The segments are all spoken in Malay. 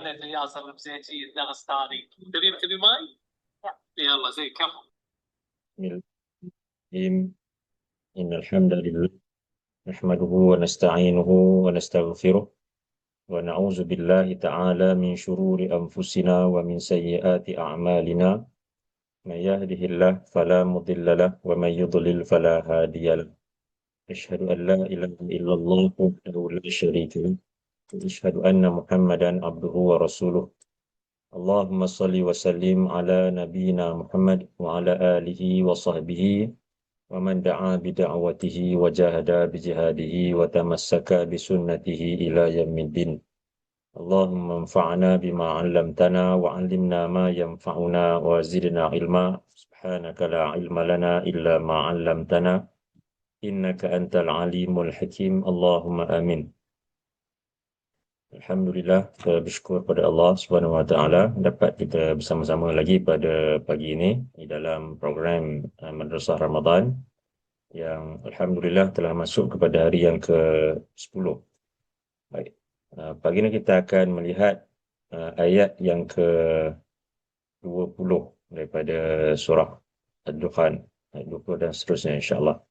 الرياضة الزيتية الدغستاني تبي ماي؟ يلا زي كفو. إن الحمد لله نحمده ونستعينه ونستغفره ونعوذ بالله تعالى من شرور أنفسنا ومن سيئات أعمالنا من يهده الله فلا مضل له ومن يضلل فلا هادي له أشهد أن لا إله إلا الله وحده لا شريك له وأشهد أن محمدا عبده ورسوله اللهم صل وسلم على نبينا محمد وعلى آله وصحبه ومن دعا بدعوته وجاهد بجهاده وتمسك بسنته إلى يوم الدين اللهم انفعنا بما علمتنا وعلمنا ما ينفعنا وزدنا علما سبحانك لا علم لنا إلا ما علمتنا إنك أنت العليم الحكيم اللهم آمين. Alhamdulillah, kita bersyukur pada Allah Subhanahu Wa Taala dapat kita bersama-sama lagi pada pagi ini di dalam program Madrasah Ramadan yang Alhamdulillah telah masuk kepada hari yang ke-10. Baik, pagi ini kita akan melihat ayat yang ke-20 daripada surah Ad-Dukhan, ayat 20 dan seterusnya insya-Allah.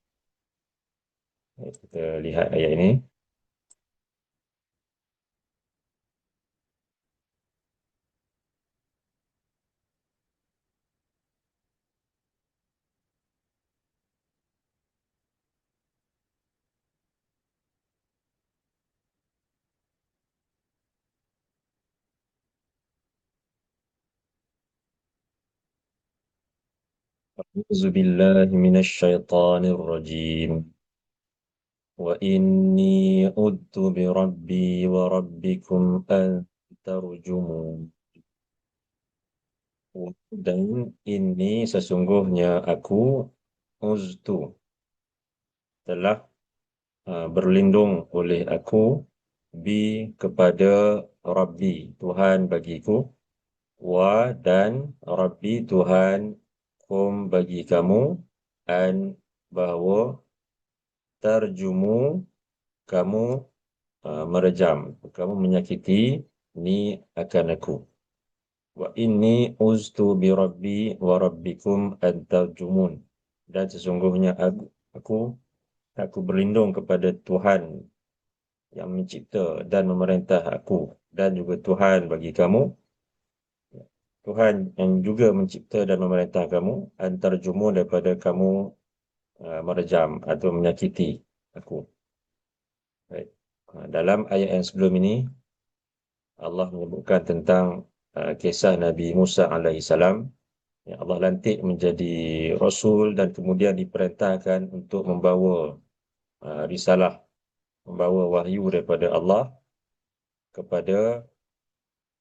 Baik, kita lihat ayat ini. أعوذ بالله من الشيطان الرجيم وإني عذت بربي وربكم أن ترجمون. Dan ini sesungguhnya aku uztu telah berlindung oleh aku bi kepada Rabbi Tuhan bagiku wa dan Rabbi Tuhan kum bagi kamu an bahawa tarjumu kamu merejam, kamu menyakiti ni akan aku. Wa inni uztu bi rabbi wa rabbikum an tarjumun. Dan sesungguhnya aku berlindung kepada Tuhan yang mencipta dan memerintah aku dan juga Tuhan bagi kamu, Tuhan yang juga mencipta dan memerintah kamu, antarjumun daripada kamu merejam atau menyakiti aku. Baik. Dalam ayat yang sebelum ini Allah menyebutkan tentang kisah Nabi Musa alaihissalam yang Allah lantik menjadi rasul dan kemudian diperintahkan untuk membawa risalah, membawa wahyu daripada Allah kepada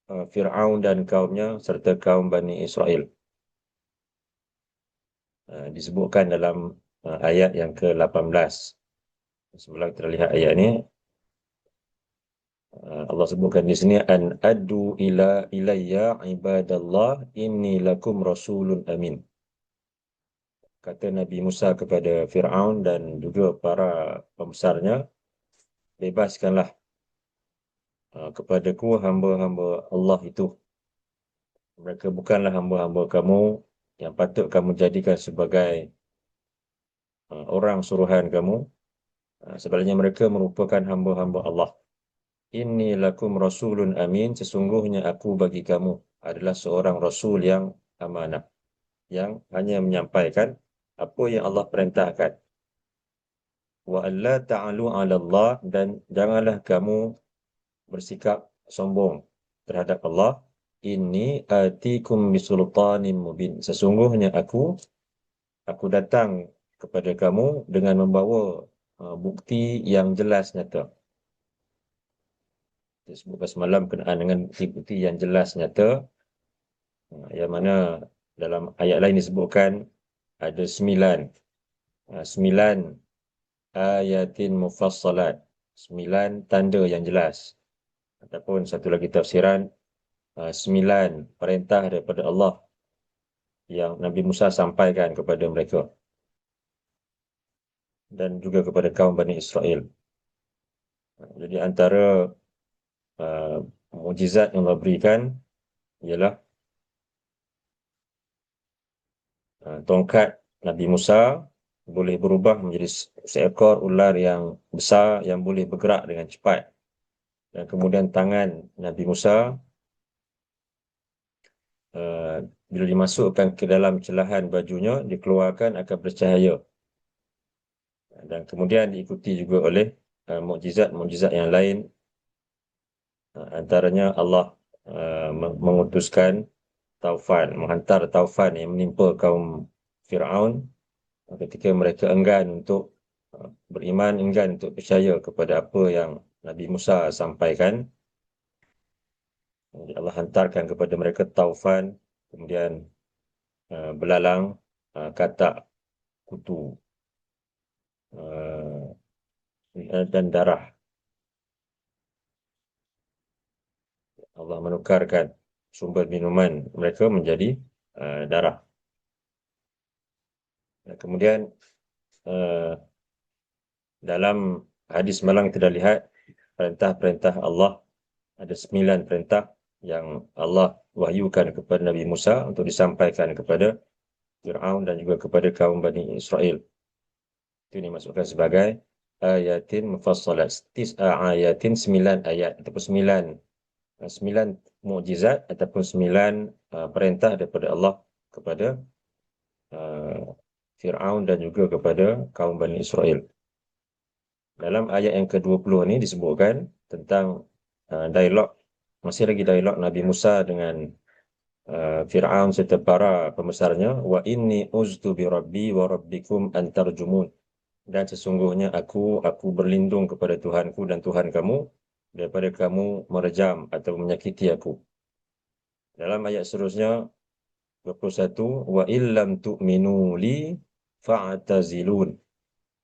Fir'aun dan kaumnya serta kaum Bani Israel. Disebutkan dalam ayat yang ke-18. Sebelum kita lihat ayat ini, Allah sebutkan di sini an addu ilayya ibadallah inni lakum rasulun amin. Kata Nabi Musa kepada Fir'aun dan juga para pembesarnya, bebaskanlah kepadaku hamba-hamba Allah itu. Mereka bukanlah hamba-hamba kamu yang patut kamu jadikan sebagai orang suruhan kamu. Sebenarnya mereka merupakan hamba-hamba Allah. Inni lakum rasulun amin, sesungguhnya aku bagi kamu adalah seorang rasul yang amanah, yang hanya menyampaikan apa yang Allah perintahkan. Wa alla ta'alu 'ala Allah, dan janganlah kamu bersikap sombong terhadap Allah. Inni atikum bisultanin mubin, sesungguhnya aku datang kepada kamu dengan membawa bukti yang jelas nyata. Disebutkan semalam kenaan dengan bukti yang jelas nyata, yang mana dalam ayat lain disebutkan ada 9 ayatin mufassalat, 9 tanda yang jelas, ataupun satu lagi tafsiran 9 perintah daripada Allah yang Nabi Musa sampaikan kepada mereka dan juga kepada kaum Bani Israel. Jadi antara mukjizat yang Allah berikan ialah tongkat Nabi Musa boleh berubah menjadi seekor ular yang besar yang boleh bergerak dengan cepat. Dan kemudian tangan Nabi Musa bila dimasukkan ke dalam celahan bajunya, dikeluarkan akan bercahaya. Dan kemudian diikuti juga oleh mukjizat-mukjizat yang lain. Antaranya Allah mengutuskan taufan, menghantar taufan yang menimpa kaum Fir'aun ketika mereka enggan untuk beriman, enggan untuk percaya kepada apa yang Nabi Musa sampaikan. Allah hantarkan kepada mereka taufan, kemudian belalang, katak, kutu, dan darah. Allah menukarkan sumber minuman mereka menjadi darah. Kemudian dalam hadis malam kita dah lihat perintah-perintah Allah, ada 9 perintah yang Allah wahyukan kepada Nabi Musa untuk disampaikan kepada Fir'aun dan juga kepada kaum Bani Israel. Itu dimasukkan sebagai ayatin mufassalat, ayatin 9 ayat ataupun 9 mukjizat ataupun 9 perintah daripada Allah kepada Fir'aun dan juga kepada kaum Bani Israel. Dalam ayat yang ke-20 ni disebutkan tentang dialog, masih lagi dialog Nabi Musa dengan Fir'aun serta para pembesarnya. Wa inni uztu bi rabbi wa rabbikum an tarjumun. Dan sesungguhnya aku berlindung kepada Tuhanku dan Tuhan kamu daripada kamu merejam atau menyakiti aku. Dalam ayat seterusnya 21, wa illam tu'minu li fa'tazilun.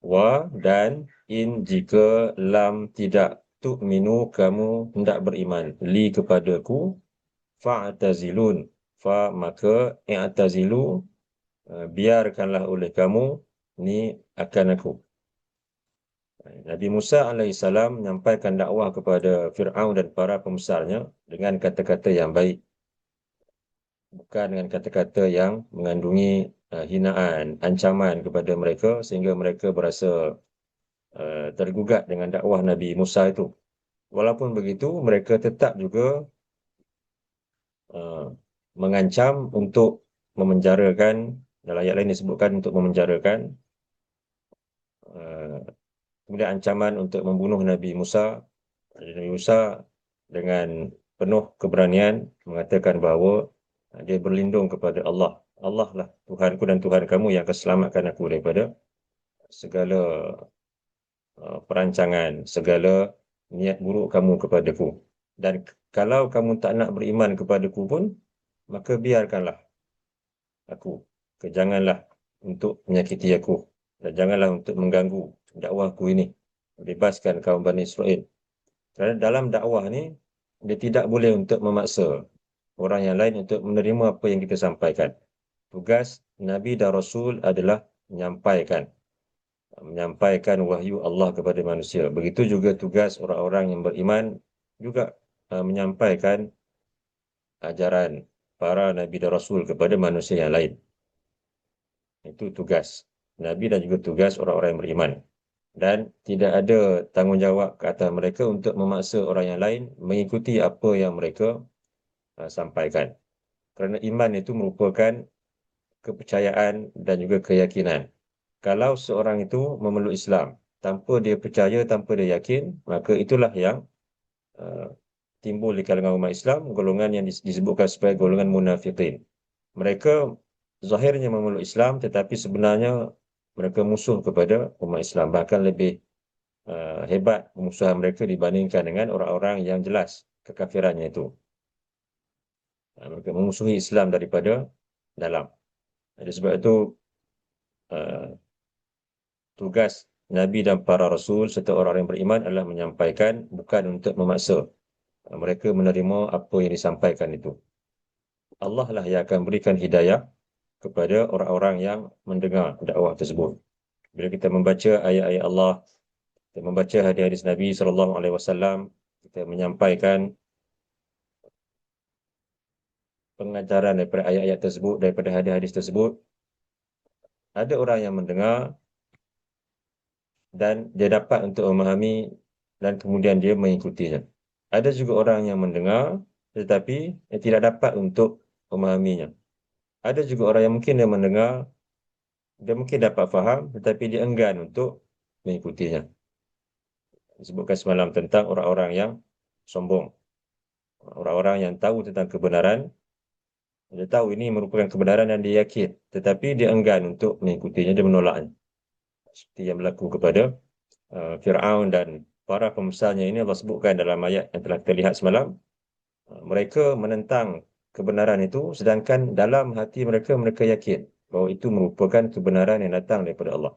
Wa dan in jika lam tidak tu'minu kamu hendak beriman li kepadaku fa'tazilun fa maka i'tazilu biarkanlah oleh kamu ni akan aku. Nabi Musa AS menyampaikan dakwah kepada Fir'aun dan para pembesarnya dengan kata-kata yang baik, bukan dengan kata-kata yang mengandungi hinaan, ancaman kepada mereka sehingga mereka berasa tergugat dengan dakwah Nabi Musa itu. Walaupun begitu, mereka tetap juga mengancam untuk memenjarakan, dalam ayat lain disebutkan untuk memenjarakan, kemudian ancaman untuk membunuh Nabi Musa. Nabi Musa dengan penuh keberanian mengatakan bahawa dia berlindung kepada Allah. Allah lah Tuhanku dan Tuhan kamu yang akan selamatkan aku daripada segala perancangan, segala niat buruk kamu kepadaku. Dan kalau kamu tak nak beriman kepadaku pun, maka biarkanlah aku. Janganlah untuk menyakiti aku. Dan janganlah untuk mengganggu dakwahku ini. Bebaskan kaum Bani Israel. Kerana dalam dakwah ni, dia tidak boleh untuk memaksa orang yang lain untuk menerima apa yang kita sampaikan. Tugas Nabi dan Rasul adalah menyampaikan wahyu Allah kepada manusia. Begitu juga tugas orang-orang yang beriman juga menyampaikan ajaran para Nabi dan Rasul kepada manusia yang lain. Itu tugas Nabi dan juga tugas orang-orang yang beriman. Dan tidak ada tanggungjawab ke atas mereka untuk memaksa orang yang lain mengikuti apa yang mereka sampaikan. Kerana iman itu merupakan kepercayaan dan juga keyakinan. Kalau seorang itu memeluk Islam tanpa dia percaya, tanpa dia yakin, maka itulah yang timbul di kalangan umat Islam, golongan yang disebutkan sebagai golongan munafiqin. Mereka zahirnya memeluk Islam tetapi sebenarnya mereka musuh kepada umat Islam, bahkan lebih hebat pemusuhan mereka dibandingkan dengan orang-orang yang jelas kekafirannya itu. Mereka memusuhi Islam daripada dalam. Jadi sebab itu tugas Nabi dan para Rasul serta orang yang beriman adalah menyampaikan, bukan untuk memaksa mereka menerima apa yang disampaikan itu. Allah lah yang akan berikan hidayah kepada orang-orang yang mendengar dakwah tersebut. Bila kita membaca ayat-ayat Allah, kita membaca hadis-hadis Nabi SAW, kita menyampaikan pengajaran daripada ayat-ayat tersebut, daripada hadis-hadis tersebut, ada orang yang mendengar dan dia dapat untuk memahami dan kemudian dia mengikutinya. Ada juga orang yang mendengar tetapi dia tidak dapat untuk memahaminya. Ada juga orang yang mungkin dia mendengar, dia mungkin dapat faham tetapi dia enggan untuk mengikutinya. Disebutkan semalam tentang orang-orang yang sombong. Orang-orang yang tahu tentang kebenaran, dia tahu ini merupakan kebenaran dan dia yakin, tetapi dia enggan untuk mengikutinya, dia menolaknya. Seperti yang berlaku kepada Fir'aun dan para pembesarnya ini Allah sebutkan dalam ayat yang telah kita lihat semalam. Mereka menentang kebenaran itu sedangkan dalam hati mereka, mereka yakin bahawa itu merupakan kebenaran yang datang daripada Allah.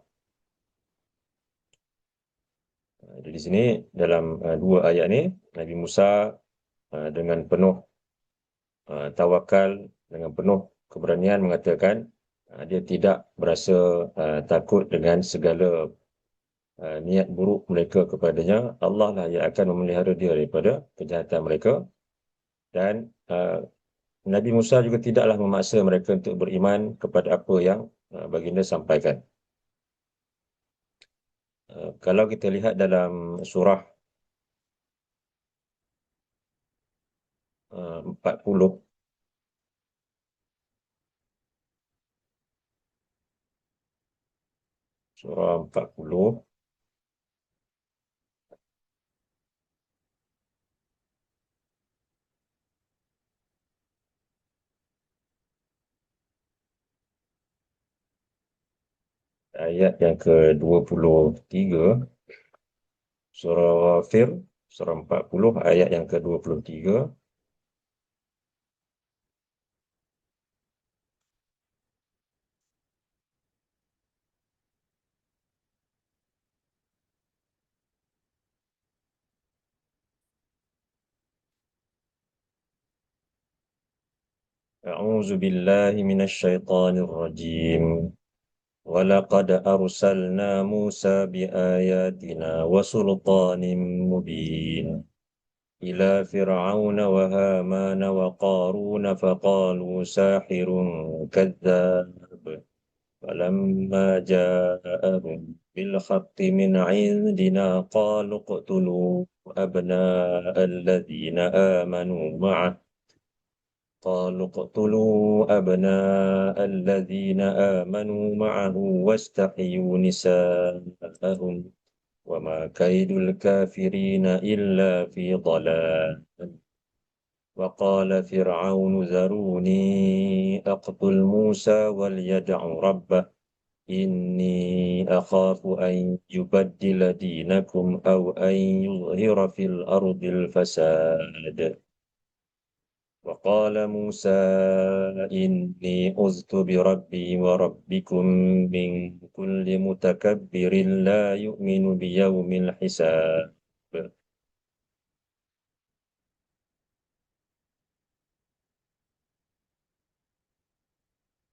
Jadi di sini dalam dua ayat ini, Nabi Musa dengan penuh tawakal, dengan penuh keberanian mengatakan dia tidak berasa takut dengan segala niat buruk mereka kepadanya. Allah lah yang akan memelihara dia daripada kejahatan mereka. Dan Nabi Musa juga tidaklah memaksa mereka untuk beriman kepada apa yang baginda sampaikan. Kalau kita lihat dalam surah 40, surah 40, ayat yang ke-23, surah Ghafir, surah 40, ayat yang ke-23. A'udzu billahi minasyaitonir rajim. ولقد أرسلنا موسى بآياتنا وسلطان مبين إلى فرعون وهامان وقارون فقالوا ساحر كذاب فلما جاءهم بالحق من عندنا قالوا اقتلوا أبناء الذين آمنوا معه قالوا اقتلوا أبناء الذين آمنوا معه واستحيوا نساءهم وما كيد الكافرين إلا في ضلال وقال فرعون ذروني أقتل موسى وليدع ربه إني أخاف أن يبدل دينكم أو أن يظهر في الأرض الفساد وقال موسى إني عذت بربي وربكم من كل متكبر لا يؤمن بيوم الحساب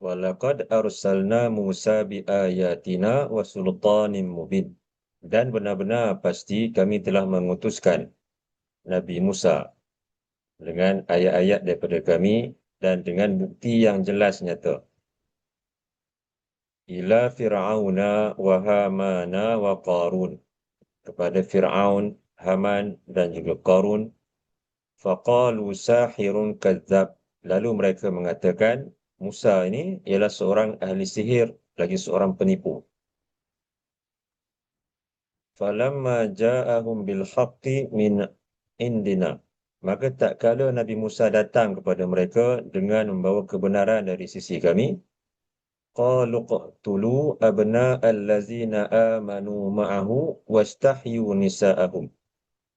Walaqad arsalna Musa biayatina wa sultanin mubin. Dan benar-benar pasti kami telah mengutuskan Nabi Musa dengan ayat-ayat daripada kami dan dengan bukti yang jelas nyata. Ila Fir'auna wa Hamana wa Qarun. Kepada Fir'aun, Haman dan juga Qarun. Faqalu sahirun kadzab. Lalu mereka mengatakan, Musa ini ialah seorang ahli sihir, lagi seorang penipu. Falamma ja'ahum bil haqqi min indina. Maka tak kala Nabi Musa datang kepada mereka dengan membawa kebenaran dari sisi kami, qalu qtulu abna'al ladzina amanu ma'ahu wastahyu nisa'ahum.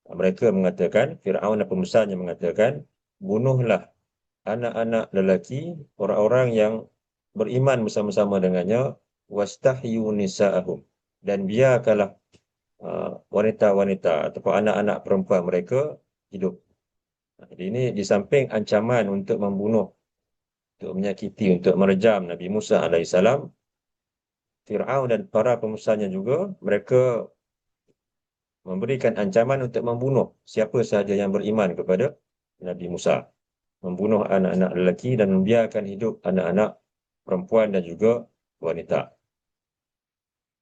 Mereka mengatakan, Fir'aun dan pembesarnya mengatakan, bunuhlah anak-anak lelaki orang-orang yang beriman bersama-sama dengannya, wastahyu nisa'ahum, dan biarkanlah wanita-wanita ataupun anak-anak perempuan mereka hidup. Jadi ini di samping ancaman untuk membunuh, untuk menyakiti, untuk merejam Nabi Musa AS, Fir'aun dan para pembesarnya juga, mereka memberikan ancaman untuk membunuh siapa sahaja yang beriman kepada Nabi Musa. membunuh anak-anak lelaki dan membiarkan hidup anak-anak perempuan dan juga wanita.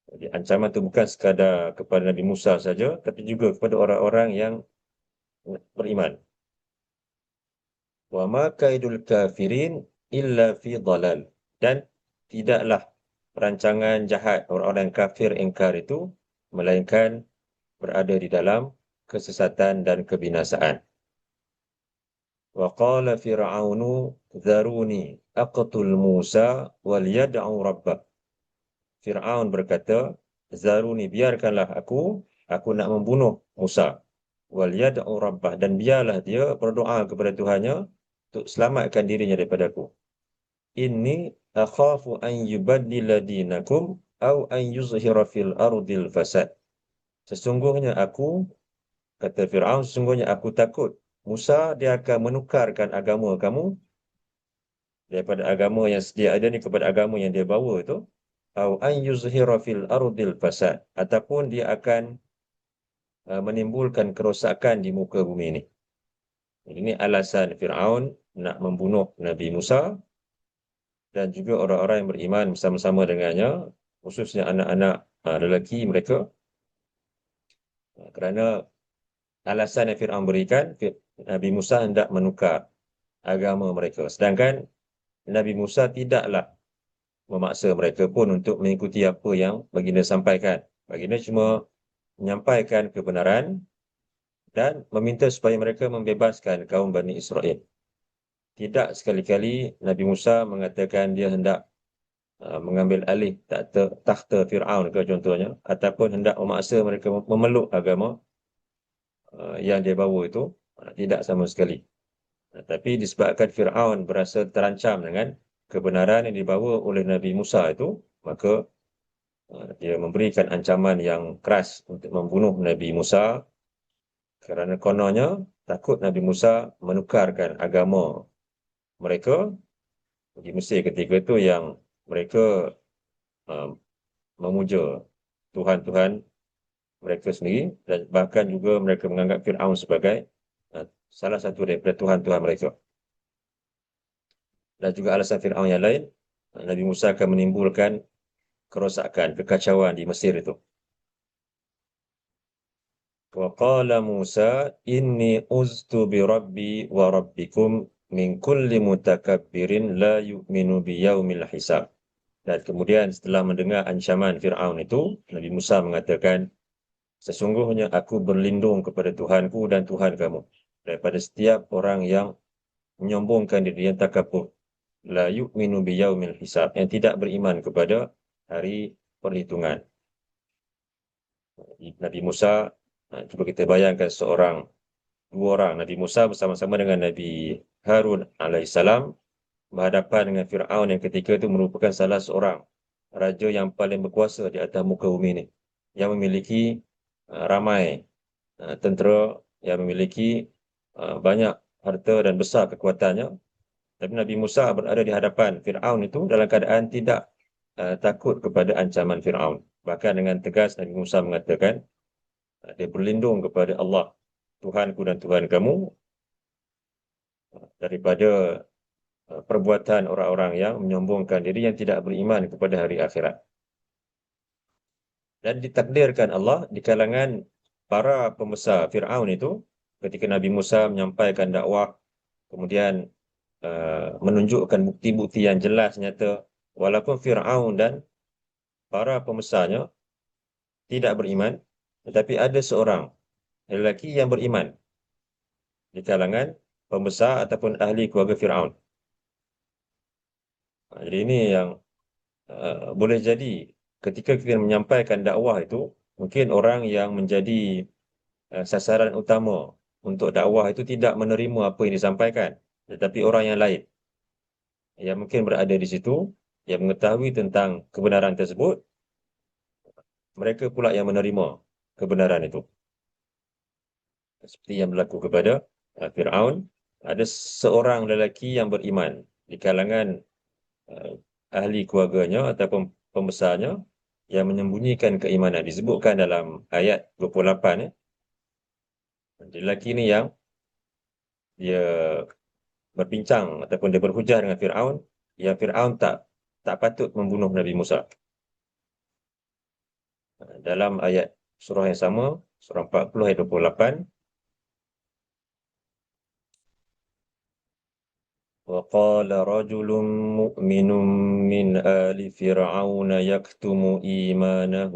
Jadi ancaman itu bukan sekadar kepada Nabi Musa saja, tapi juga kepada orang-orang yang beriman. Wa ma kaidul kafirin illa fi dhalal. Dan tidaklah perancangan jahat orang-orang kafir ingkar itu melainkan berada di dalam kesesatan dan kebinasaan. Wa qala fir'aunu dharuni aqtul Musa wal yad'u rabbah. Fir'aun berkata, zaruni, biarkanlah aku nak membunuh Musa. Wal yad'u rabbah, dan biarlah dia berdoa kepada Tuhannya untuk selamatkan dirinya daripada aku. Inni akhafu an yubaddila dinakum au an yuzhira fil ardil fasad. Sesungguhnya aku, kata Fir'aun, sesungguhnya aku takut Musa dia akan menukarkan agama kamu daripada agama yang sedia ada ni kepada agama yang dia bawa itu, au an yuzhira fil ardil fasad, ataupun dia akan menimbulkan kerosakan di muka bumi ini. Ini alasan Fir'aun nak membunuh Nabi Musa dan juga orang-orang yang beriman bersama-sama dengannya, khususnya anak-anak lelaki mereka, kerana alasan yang Fir'aun berikan, Nabi Musa hendak menukar agama mereka. Sedangkan Nabi Musa tidaklah memaksa mereka pun untuk mengikuti apa yang baginda sampaikan. Baginda cuma menyampaikan kebenaran dan meminta supaya mereka membebaskan kaum Bani Israel. Tidak sekali-kali Nabi Musa mengatakan dia hendak mengambil alih takhta Fir'aun ke contohnya, ataupun hendak memaksa mereka memeluk agama yang dia bawa itu. Tidak sama sekali. Tapi disebabkan Fir'aun berasa terancam dengan kebenaran yang dibawa oleh Nabi Musa itu, maka dia memberikan ancaman yang keras untuk membunuh Nabi Musa, kerana kononnya takut Nabi Musa menukarkan agama mereka di Mesir ketika itu, yang mereka memuja Tuhan-Tuhan mereka sendiri, dan bahkan juga mereka menganggap Fir'aun sebagai salah satu daripada Tuhan-Tuhan mereka. Dan juga alasan Fir'aun yang lain, Nabi Musa akan menimbulkan kerosakan, kekacauan di Mesir itu. Wa qala Musa inni uztu bi rabbi wa rabbikum min kulli mutakabbirin la yu'minu bi yaumil hisab. Dan kemudian setelah mendengar ancaman Fir'aun itu, Nabi Musa mengatakan, sesungguhnya aku berlindung kepada Tuhanku dan Tuhan kamu daripada setiap orang yang menyombongkan diri, yang takabur. La yu'minu bi yaumil hisab, yang tidak beriman kepada hari perhitungan. Nabi Musa, cuba kita bayangkan dua orang, Nabi Musa bersama-sama dengan Nabi Harun alaihissalam berhadapan dengan Fir'aun yang ketika itu merupakan salah seorang raja yang paling berkuasa di atas muka bumi ini, yang memiliki ramai tentera, yang memiliki banyak harta dan besar kekuatannya. Tapi Nabi Musa berada di hadapan Fir'aun itu dalam keadaan tidak takut kepada ancaman Fir'aun. Bahkan dengan tegas Nabi Musa mengatakan, dia berlindung kepada Allah, Tuhanku dan Tuhan kamu, daripada perbuatan orang-orang yang menyombongkan diri, yang tidak beriman kepada hari akhirat. Dan ditakdirkan Allah di kalangan para pembesar Fir'aun itu, ketika Nabi Musa menyampaikan dakwah, kemudian menunjukkan bukti-bukti yang jelas nyata, walaupun Fir'aun dan para pembesarnya tidak beriman, tetapi ada seorang lelaki yang beriman di kalangan pembesar ataupun ahli keluarga Fir'aun. Jadi ini yang boleh jadi ketika kita menyampaikan dakwah itu, mungkin orang yang menjadi sasaran utama untuk dakwah itu tidak menerima apa yang disampaikan, tetapi orang yang lain yang mungkin berada di situ, yang mengetahui tentang kebenaran tersebut, mereka pula yang menerima kebenaran itu. Seperti yang berlaku kepada Fir'aun, ada seorang lelaki yang beriman di kalangan ahli keluarganya ataupun pembesarnya yang menyembunyikan keimanan. Disebutkan dalam ayat 28, lelaki ini yang dia berbincang ataupun dia berhujah dengan Fir'aun, yang Fir'aun tak patut membunuh Nabi Musa. Dalam ayat surah yang sama, surah 40 ayat 28, وقال رجل مؤمن من آل فرعون يكتم إيمانه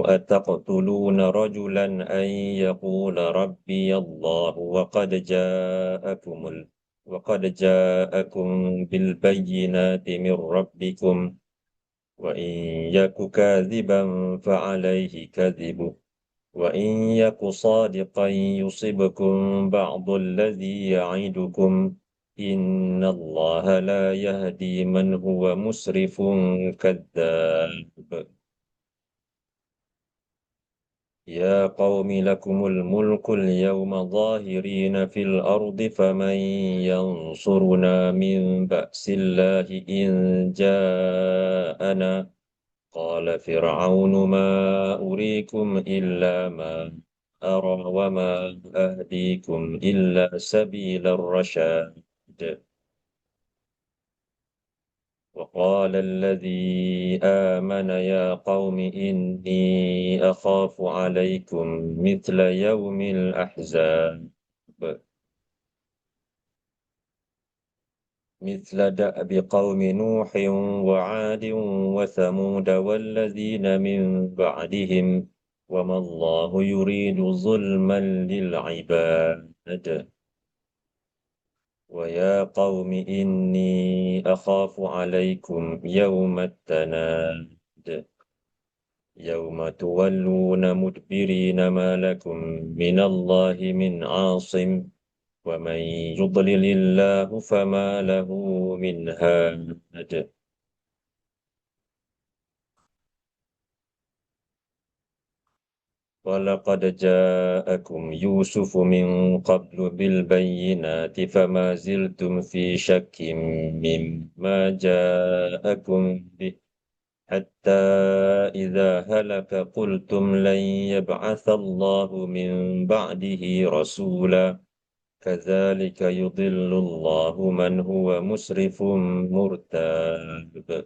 أتقتلون رجلا أن يقول ربي الله وقد جاءكم بالبينات من ربكم وإن يك كاذبا فعليه كذبه وإن يك صادقا يصبكم بعض الذي يعدكم إن الله لا يهدي من هو مسرف كذاب يا قوم لكم الملك اليوم ظاهرين في الأرض فمن ينصرنا من بأس الله إن جاءنا قال فرعون ما أريكم إلا ما أرى وما أهديكم إلا سبيل الرشاد وقال الذي آمن يا قوم إني أخاف عليكم مثل يوم الأحزاب مثل دأب قوم نوح وعاد وثمود والذين من بعدهم وما الله يريد ظلما للعباد ويا قوم إني أخاف عليكم يوم التناد يوم تولون مدبرين ما لكم من الله من عاصم ومن يضلل الله فما له من هاد ولقد جاءكم يوسف من قبل بالبينات فما زلتم في شك مما جاءكم به حتى إذا هلك قلتم لن يبعث الله من بعده رسولا كذلك يضل الله من هو مسرف مرتاب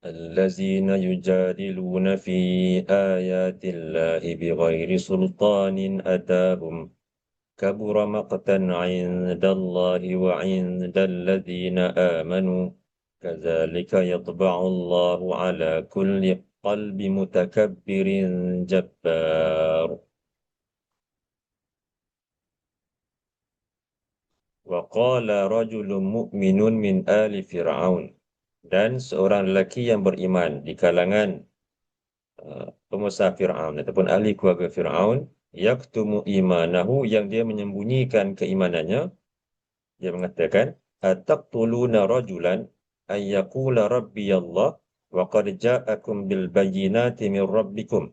الذين يجادلون في آيات الله بغير سلطان أتاهم كبر مقتا عند الله وعند الذين آمنوا كذلك يطبع الله على كل قلب متكبر جبار وقال رجل مؤمن من آل فرعون dan seorang lelaki yang beriman di kalangan penguasa Fir'aun ataupun ahli keluarga Fir'aun yaktumu imanahu yang dia menyembunyikan keimanannya. Dia mengatakan ataqtuluna rajulan an yaqula rabbi Allah wa qad ja'akum bil bayyinati min rabbikum.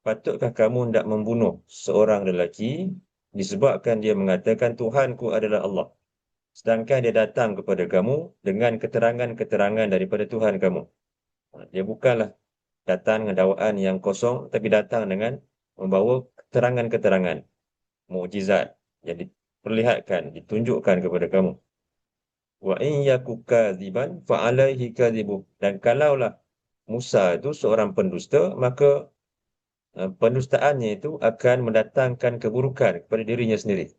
Patutkah kamu hendak membunuh seorang lelaki disebabkan dia mengatakan Tuhanku adalah Allah, sedangkan dia datang kepada kamu dengan keterangan-keterangan daripada Tuhan kamu. Dia bukanlah datang dengan dakwaan yang kosong, tapi datang dengan membawa keterangan-keterangan mukjizat yang diperlihatkan, ditunjukkan kepada kamu. Wa in yaku kadziban fa alaihi kadzibu. Dan kalaulah Musa itu seorang pendusta, maka pendustaannya itu akan mendatangkan keburukan kepada dirinya sendiri.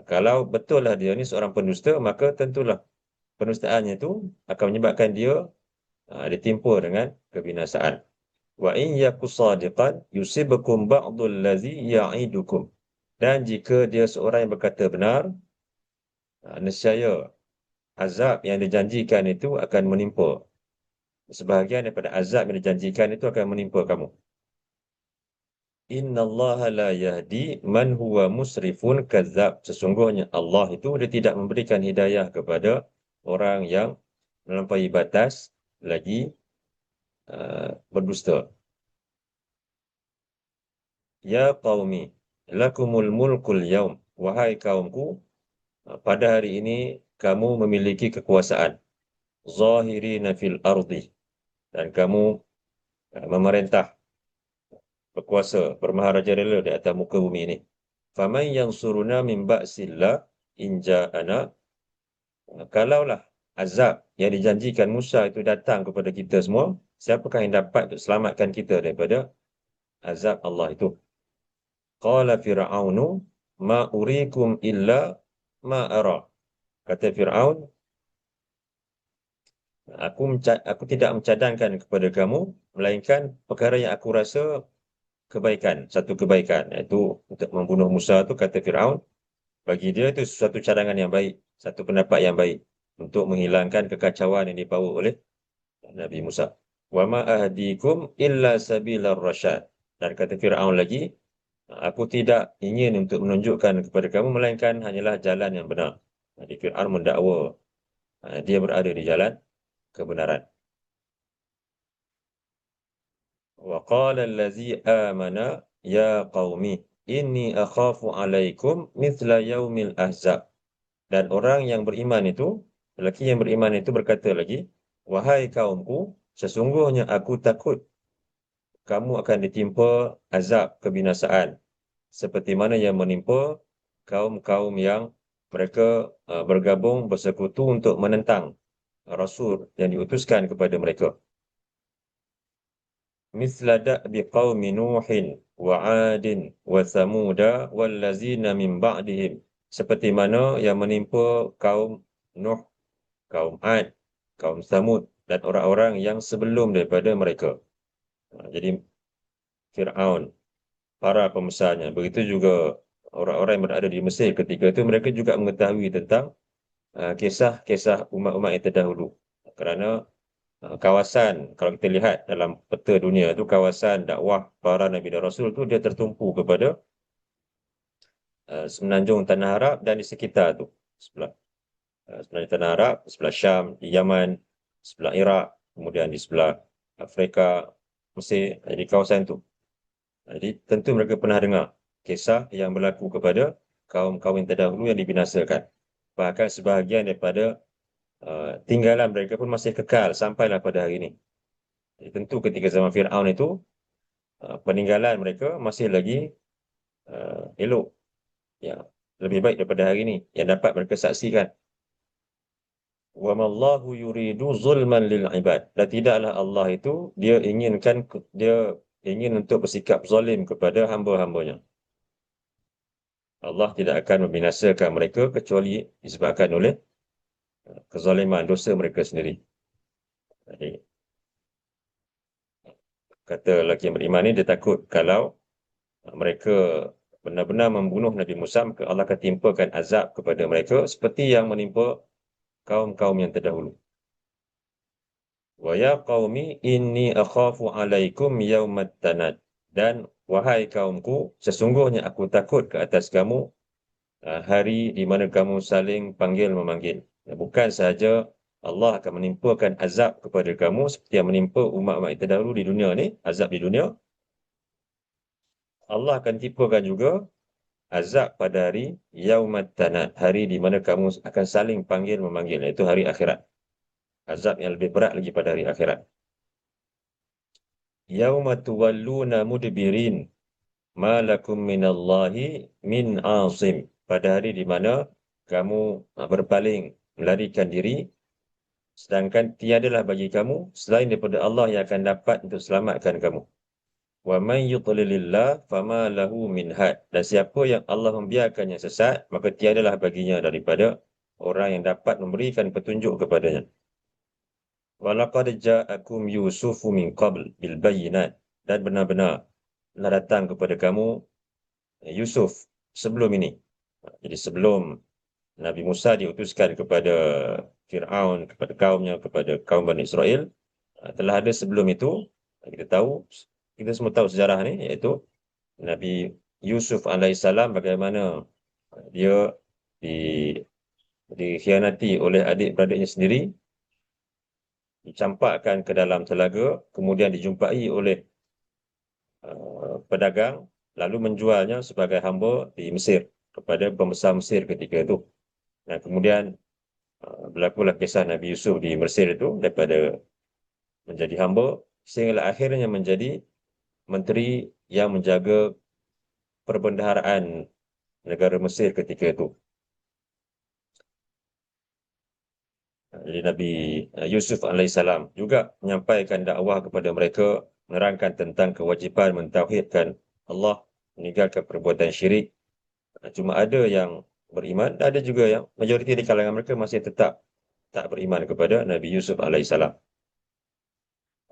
Kalau betullah dia ni seorang pendusta, maka tentulah pendustaannya itu akan menyebabkan dia ditimpa dengan kebinasaan. Wa in yaku sadiqan yusibukum ba'dul ladzi ya'idukum. Dan jika dia seorang yang berkata benar, nescaya azab yang dijanjikan itu akan menimpa. Sebahagian daripada azab yang dijanjikan itu akan menimpa kamu. Innallaha la yahdi man huwa musrifun kadzab. Sesungguhnya Allah itu dia tidak memberikan hidayah kepada orang yang melampaui batas lagi berdusta. Ya qaumi lakumul mulkul yaum. Wahai kaumku, pada hari ini kamu memiliki kekuasaan. Zahirina fil ardi. Dan kamu memerintah, berkuasa, bermaharaja rela di atas muka bumi ini. Faman yansuruna min ba'sillah in ja'ana, kalaulah azab yang dijanjikan Musa itu datang kepada kita semua, siapakah yang dapat untuk selamatkan kita daripada azab Allah itu? Qala Fir'aunu ma urikum illa ma ara. Kata Fir'aun, aku tidak mencadangkan kepada kamu melainkan perkara yang aku rasa kebaikan, satu kebaikan, iaitu untuk membunuh Musa itu. Kata Fir'aun, bagi dia itu suatu cadangan yang baik, satu pendapat yang baik untuk menghilangkan kekacauan yang dibawa oleh Nabi Musa. Wa ma ahdikum illa sabilar rasyad. Dan kata Fir'aun lagi, aku tidak ingin untuk menunjukkan kepada kamu melainkan hanyalah jalan yang benar. Jadi Fir'aun mendakwa dia berada di jalan kebenaran. Wa qala allazi amana ya qaumi inni akhafu alaikum mithla yaumil ahzab. Dan orang yang beriman itu, lelaki yang beriman itu berkata lagi, wahai kaumku, sesungguhnya aku takut kamu akan ditimpa azab kebinasaan seperti mana yang menimpa kaum-kaum yang mereka bergabung bersekutu untuk menentang Rasul yang diutuskan kepada mereka. Mithla da'bi qaumi Nuhin wa 'Adin wa Thamuda wallazina min ba'dihim. Seperti mana yang menimpa kaum Nuh, kaum Ad, kaum Thamud dan orang-orang yang sebelum daripada mereka. Jadi Fir'aun, para pembesarnya, begitu juga orang-orang yang berada di Mesir ketika itu, mereka juga mengetahui tentang kisah-kisah umat-umat yang terdahulu. Kerana kawasan, kalau kita lihat dalam peta dunia itu, kawasan dakwah para Nabi dan Rasul itu dia tertumpu kepada semenanjung Tanah Arab dan di sekitar itu. Sebelah semenanjung Tanah Arab, sebelah Syam, di Yaman, sebelah Iraq, kemudian di sebelah Afrika, Mesir, di kawasan itu. Jadi tentu mereka pernah dengar kisah yang berlaku kepada kaum-kaum yang terdahulu yang dibinasakan. Bahkan sebahagian daripada tinggalan mereka pun masih kekal sampailah pada hari ini. Jadi, tentu ketika zaman Fir'aun itu, peninggalan mereka masih lagi elok, ya, lebih baik daripada hari ini yang dapat mereka saksikan. Wa mallahu yuridu zulman lil ibad. Dan tidaklah Allah itu dia ingin untuk bersikap zalim kepada hamba-hambanya. Allah tidak akan membinasakan mereka kecuali disebabkan oleh kezaliman dosa mereka sendiri. Jadi, kata lelaki yang beriman ini, dia takut kalau mereka benar-benar membunuh Nabi Musa, maka Allah akan timpakan azab kepada mereka seperti yang menimpa kaum-kaum yang terdahulu. Wa ya qaumi inni akhafu alaikum yaumat tanad. Dan wahai kaumku, sesungguhnya aku takut ke atas kamu hari di mana kamu saling panggil-memanggil. Bukan sahaja Allah akan menimpakan azab kepada kamu seperti yang menimpa umat-umat yang terdahulu di dunia ni, azab di dunia. Allah akan timpakan juga azab pada hari Yaumat Tanad, hari di mana kamu akan saling panggil-memanggil, iaitu hari akhirat. Azab yang lebih berat lagi pada hari akhirat. Yauma tuwalluna mudbirin ma lakum minallahi min asim. Pada hari di mana kamu berpaling, melarikan diri, sedangkan tiadalah bagi kamu selain daripada Allah yang akan dapat untuk selamatkan kamu. Wa man yudlilillah fama lahu min had. Dan siapa yang Allah membiarkannya sesat, maka tiadalah baginya daripada orang yang dapat memberikan petunjuk kepadanya. Wa laqad ja'akum Yusufu min qabl bil bayyinat. Dan benar-benar telah datang kepada kamu Yusuf sebelum ini. Jadi sebelum Nabi Musa diutuskan kepada Fir'aun, kepada kaumnya, kepada kaum Bani Israel, telah ada sebelum itu. Kita semua tahu sejarah ni, iaitu Nabi Yusuf alaihissalam, bagaimana dia dikhianati oleh adik-beradiknya sendiri, dicampakkan ke dalam telaga, kemudian dijumpai oleh pedagang, lalu menjualnya sebagai hamba di Mesir kepada pembesar Mesir ketika itu. Dan kemudian berlakulah kisah Nabi Yusuf di Mesir itu, daripada menjadi hamba sehingga akhirnya menjadi menteri yang menjaga perbendaharaan negara Mesir ketika itu. Jadi Nabi Yusuf alaihissalam juga menyampaikan dakwah kepada mereka, menerangkan tentang kewajipan mentauhidkan Allah, meninggalkan perbuatan syirik. Cuma ada yang beriman, ada juga yang majoriti di kalangan mereka masih tetap tak beriman kepada Nabi Yusuf alaihissalam.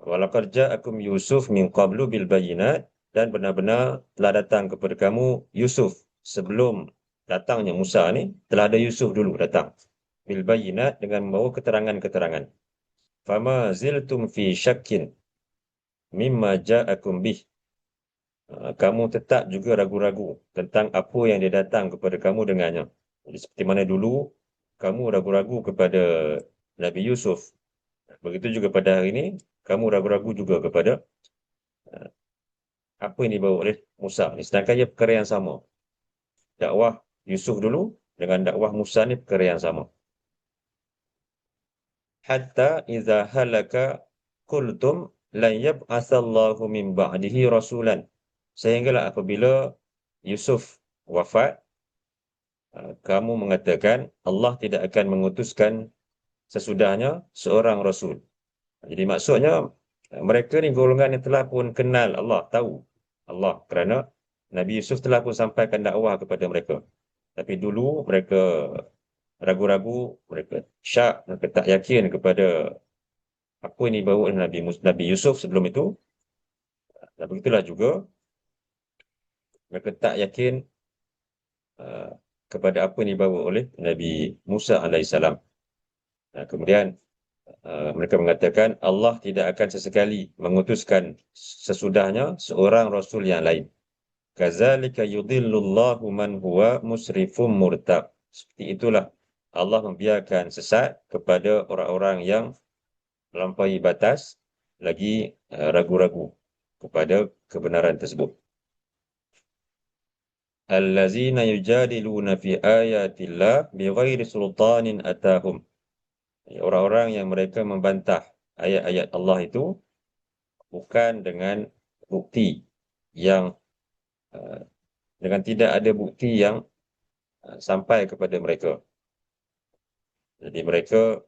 Walaqad ja'akum Yusuf min qablu bil bayyinat, dan benar-benar telah datang kepada kamu Yusuf sebelum datangnya Musa ni, telah ada Yusuf dulu datang bil bayyinat dengan membawa keterangan-keterangan. Fama ziltum fi syakkin mimma ja'akum bih. Kamu tetap juga ragu-ragu tentang apa yang dia datang kepada kamu dengannya. Jadi seperti mana dulu kamu ragu-ragu kepada Nabi Yusuf, begitu juga pada hari ini kamu ragu-ragu juga kepada apa yang dibawa oleh Musa ni. Sedangkan ia perkara yang sama. Dakwah Yusuf dulu dengan dakwah Musa ni perkara yang sama. Hatta idza halaka qultum lan yab'atsallahu min ba'dihi rasulan. Sehinggalah apabila Yusuf wafat, kamu mengatakan Allah tidak akan mengutuskan sesudahnya seorang rasul. Jadi maksudnya mereka ni golongan yang telah pun kenal Allah, tahu Allah, kerana Nabi Yusuf telah pun sampaikan dakwah kepada mereka. Tapi dulu mereka ragu-ragu, mereka syak, mereka tak yakin kepada apa yang dibawa oleh Nabi Yusuf sebelum itu. Dan begitulah juga mereka tak yakin kepada apa yang dibawa oleh Nabi Musa alaihissalam. Kemudian mereka mengatakan Allah tidak akan sesekali mengutuskan sesudahnya seorang rasul yang lain. Kazalika yudhillullahu man huwa musrifum murtab. Seperti itulah Allah membiarkan sesat kepada orang-orang yang melampaui batas lagi ragu-ragu kepada kebenaran tersebut. Allazina yujadiluna fi ayatillah bighairi sultanin atahum. Orang-orang yang mereka membantah ayat-ayat Allah itu bukan dengan bukti yang dengan tidak ada bukti yang sampai kepada mereka. Jadi mereka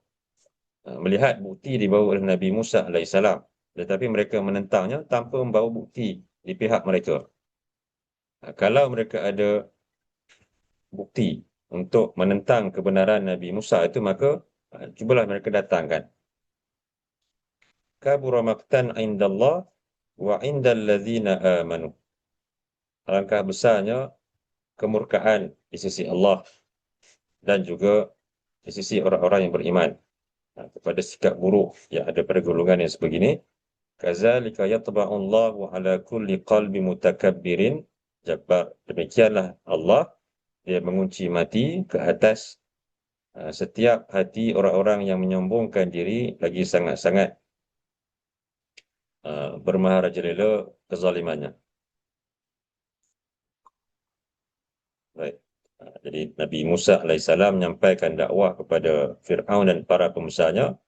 melihat bukti dibawa oleh Nabi Musa alaihissalam, tetapi mereka menentangnya tanpa membawa bukti di pihak mereka. Kalau mereka ada bukti untuk menentang kebenaran Nabi Musa itu, maka cubalah mereka datangkan. Kabura maqtan indallah wa indal ladzina amanu. Alangkah besarnya kemurkaan di sisi Allah dan juga di sisi orang-orang yang beriman kepada sikap buruk yang ada pada golongan yang sebegini. Kazalika yatba'u Allahu ala kulli qalbi mutakabbirin jabbar. Demikianlah Allah, dia mengunci mati ke atas setiap hati orang-orang yang menyombongkan diri lagi sangat-sangat bermaharajalela kezalimannya. Baik. Jadi Nabi Musa alaihissalam menyampaikan dakwah kepada Fir'aun dan para pembesarnya.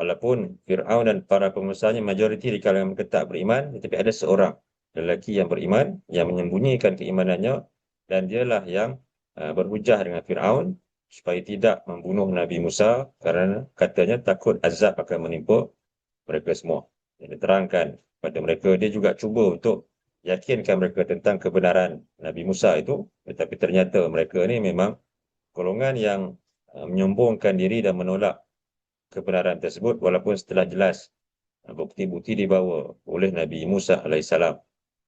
Walaupun Fir'aun dan para pembesarnya majoriti di kalangan mereka tak beriman, tetapi ada seorang lelaki yang beriman, yang menyembunyikan keimanannya, dan dialah yang berhujah dengan Fir'aun supaya tidak membunuh Nabi Musa kerana katanya takut azab akan menimpa mereka semua. Yang diterangkan pada mereka, dia juga cuba untuk yakinkan mereka tentang kebenaran Nabi Musa itu, tetapi ternyata mereka ni memang golongan yang menyombongkan diri dan menolak kebenaran tersebut, walaupun setelah jelas bukti-bukti dibawa oleh Nabi Musa alaihissalam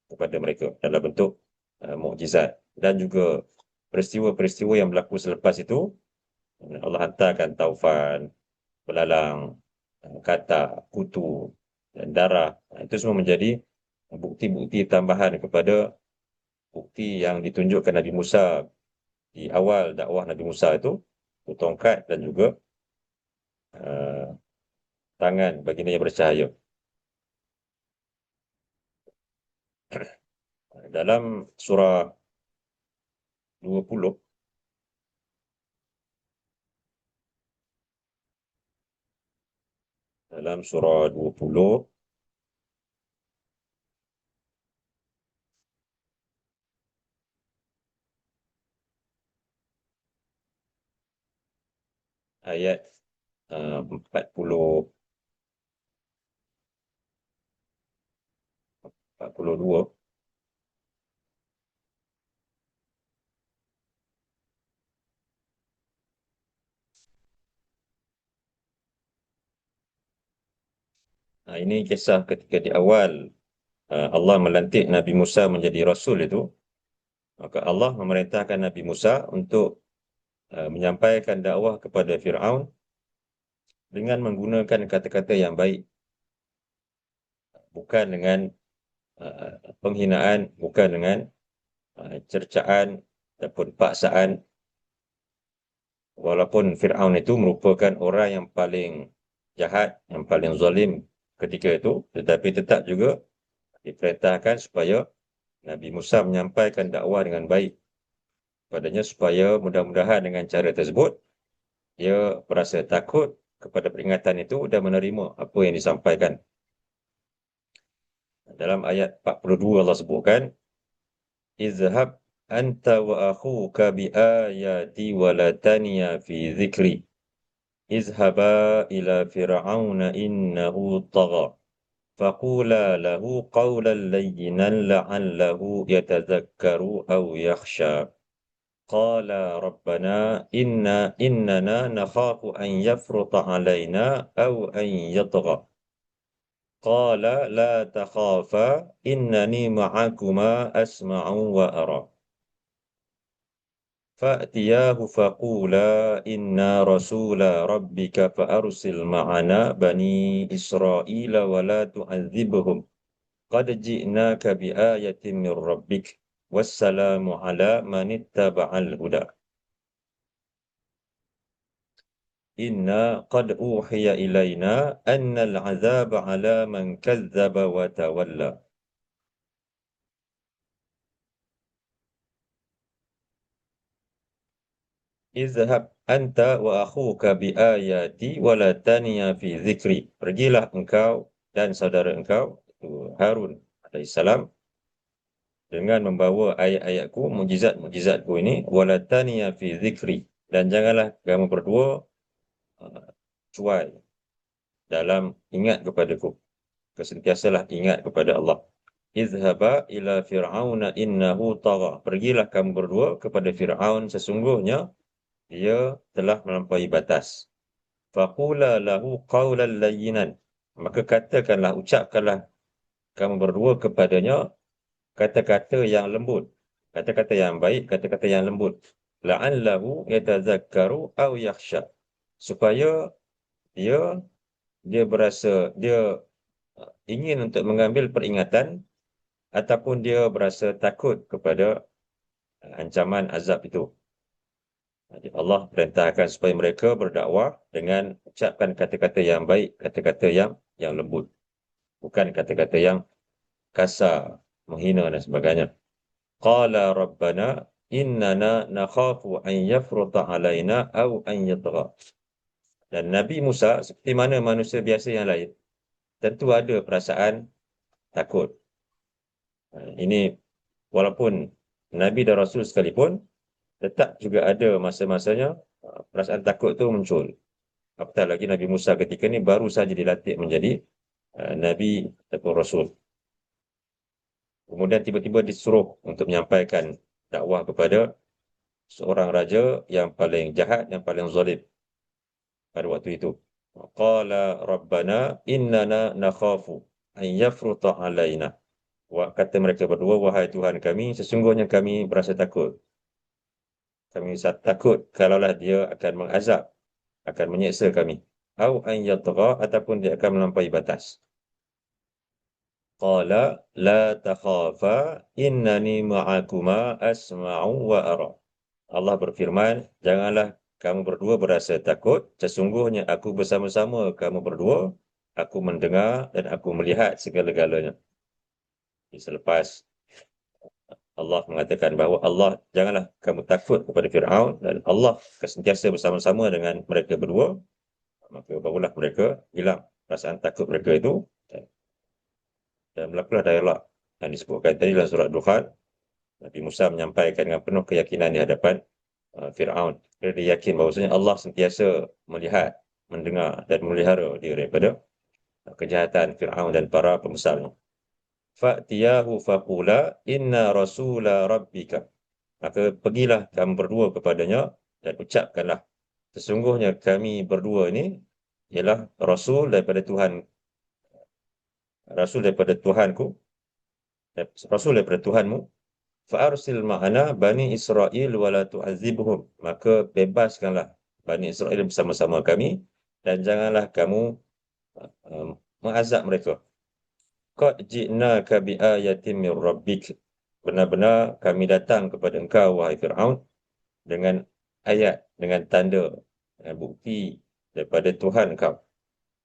kepada mereka dalam bentuk mukjizat, dan juga peristiwa-peristiwa yang berlaku selepas itu. Allah hantarkan taufan, belalang, katak, kutu dan darah. Itu semua menjadi bukti-bukti tambahan kepada bukti yang ditunjukkan Nabi Musa di awal dakwah Nabi Musa itu, tongkat dan juga tangan baginda yang bercahaya. Dalam surah 20, dalam surah 20 ayat 42. Ini kisah ketika di awal Allah melantik Nabi Musa menjadi Rasul itu. Maka Allah memerintahkan Nabi Musa untuk menyampaikan dakwah kepada Fir'aun dengan menggunakan kata-kata yang baik. Bukan dengan penghinaan, bukan dengan cercaan ataupun paksaan. Walaupun Fir'aun itu merupakan orang yang paling jahat, yang paling zalim ketika itu, tetapi tetap juga diperintahkan supaya Nabi Musa menyampaikan dakwah dengan baik padanya, supaya mudah-mudahan dengan cara tersebut dia berasa takut kepada peringatan itu dan menerima apa yang disampaikan. Dalam ayat 42 Allah sebutkan, izhab anta wa akhuka bi ayati wa la taniya fi dhikri izhaba ila fir'auna innahu tagha faqula lahu qawlan layyinan la'allahu yatadhakkaru aw yakhsha qala rabbana innana nakhafu an yafruta alaina aw an yatgha qala la takhafa innani ma'akuma asma'u wa ara fa'tiyahu faqula inna rasula rabbika fa'arsil ma'ana bani israila wa la tu'adzibhum qad ji'naka biayatin min rabbik wassalamu ala man ittaba'al huda inna qad uhiya ilaina annal azaba ala man kazzaba wa tawalla. Izhab anta wa akhuka bi ayati wa la taniya fi zikri. Pergilah engkau dan saudara engkau itu Harun alaihissalam dengan membawa ayat-ayatku, mukjizat-mukjizatku ini, wa la taniya fi zikri, dan janganlah kamu berdua cuai dalam ingat kepadaku. Kesentiasalah ingat kepada Allah. Izhaba ila fir'auna innahu tagha. Pergilah kamu berdua kepada Fir'aun, sesungguhnya dia telah melampaui batas. Faqula lahu qawlan layyinan. Maka katakanlah, ucapkanlah kamu berdua kepadanya kata-kata yang lembut, kata-kata yang baik, kata-kata yang lembut. La'allahu yatazakkaru aw yakhsha. Supaya dia berasa dia ingin untuk mengambil peringatan ataupun dia berasa takut kepada ancaman azab itu. Jadi Allah perintahkan supaya mereka berdakwah dengan ucapkan kata-kata yang baik, kata-kata yang lembut, bukan kata-kata yang kasar, menghina dan sebagainya. Qala rabbana innana nakhafu an yafruta alaina aw an yatgha. Dan Nabi Musa seperti mana manusia biasa yang lain, tentu ada perasaan takut. Ini walaupun Nabi dan Rasul sekalipun, tetap juga ada masa-masanya perasaan takut tu muncul. Apatah lagi Nabi Musa ketika ni baru saja dilantik menjadi Nabi ataupun Rasul. Kemudian tiba-tiba disuruh untuk menyampaikan dakwah kepada seorang raja yang paling jahat, yang paling zalim pada waktu itu. Qala rabbana innana nakhafu an yafruta alaina. Kata mereka berdua, wahai Tuhan kami, sesungguhnya kami berasa takut. Kami takut kalaulah dia akan mengazab, akan menyeksa kami. Au an yatgha, ataupun dia akan melampaui batas. Qala la takhafa innani ma'akuma asma'u wa ara. Allah berfirman, janganlah kamu berdua berasa takut, sesungguhnya aku bersama-sama kamu berdua, aku mendengar dan aku melihat segala-galanya. Selepas Allah mengatakan bahawa Allah, janganlah kamu takut kepada Fir'aun, dan Allah sentiasa bersama-sama dengan mereka berdua, maka barulah mereka hilang perasaan takut mereka itu, dan berlakulah dialog yang disebutkan tadi dalam surah Dukhan. Nabi Musa menyampaikan dengan penuh keyakinan di hadapan Fir'aun. Dia yakin bahawasanya Allah sentiasa melihat, mendengar dan memelihara dia daripada kejahatan Fir'aun dan para pembesarnya. Fa'tiyahu faqula inna rasula rabbika. Maka pergilah kamu berdua kepadanya dan ucapkanlah, sesungguhnya kami berdua ini ialah Rasul daripada Tuhanku, Rasul daripada Tuhanmu. Fa'arsil ma'ana Bani Israel wala tu'azibhum. Maka bebaskanlah Bani Israel bersama-sama kami dan janganlah kamu mengazab mereka. Qad ji'naka biayatin min rabbik. Benar-benar kami datang kepada engkau, wahai Fir'aun, dengan ayat, dengan tanda, dengan bukti daripada Tuhan kau.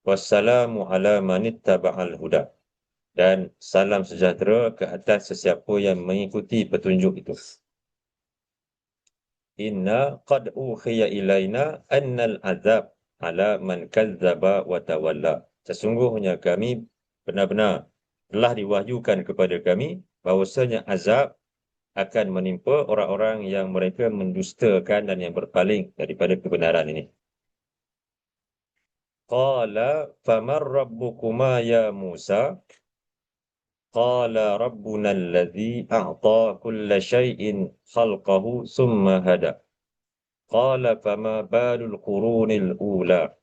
Wassalamu ala manittaba'al huda. Dan salam sejahtera ke atas sesiapa yang mengikuti petunjuk itu. Inna qad ukhiya ilaina annal azab ala man kazzaba wa tawalla. Sesungguhnya kami benar-benar telah diwahyukan kepada kami bahawasanya azab akan menimpa orang-orang yang mereka mendustakan dan yang berpaling daripada kebenaran ini. Qala faman rabbukuma ya Musa? Qala rabbuna alladhi a'ta kulla shay'in khalqahu thumma hada. Qala fama balul qurunil ula.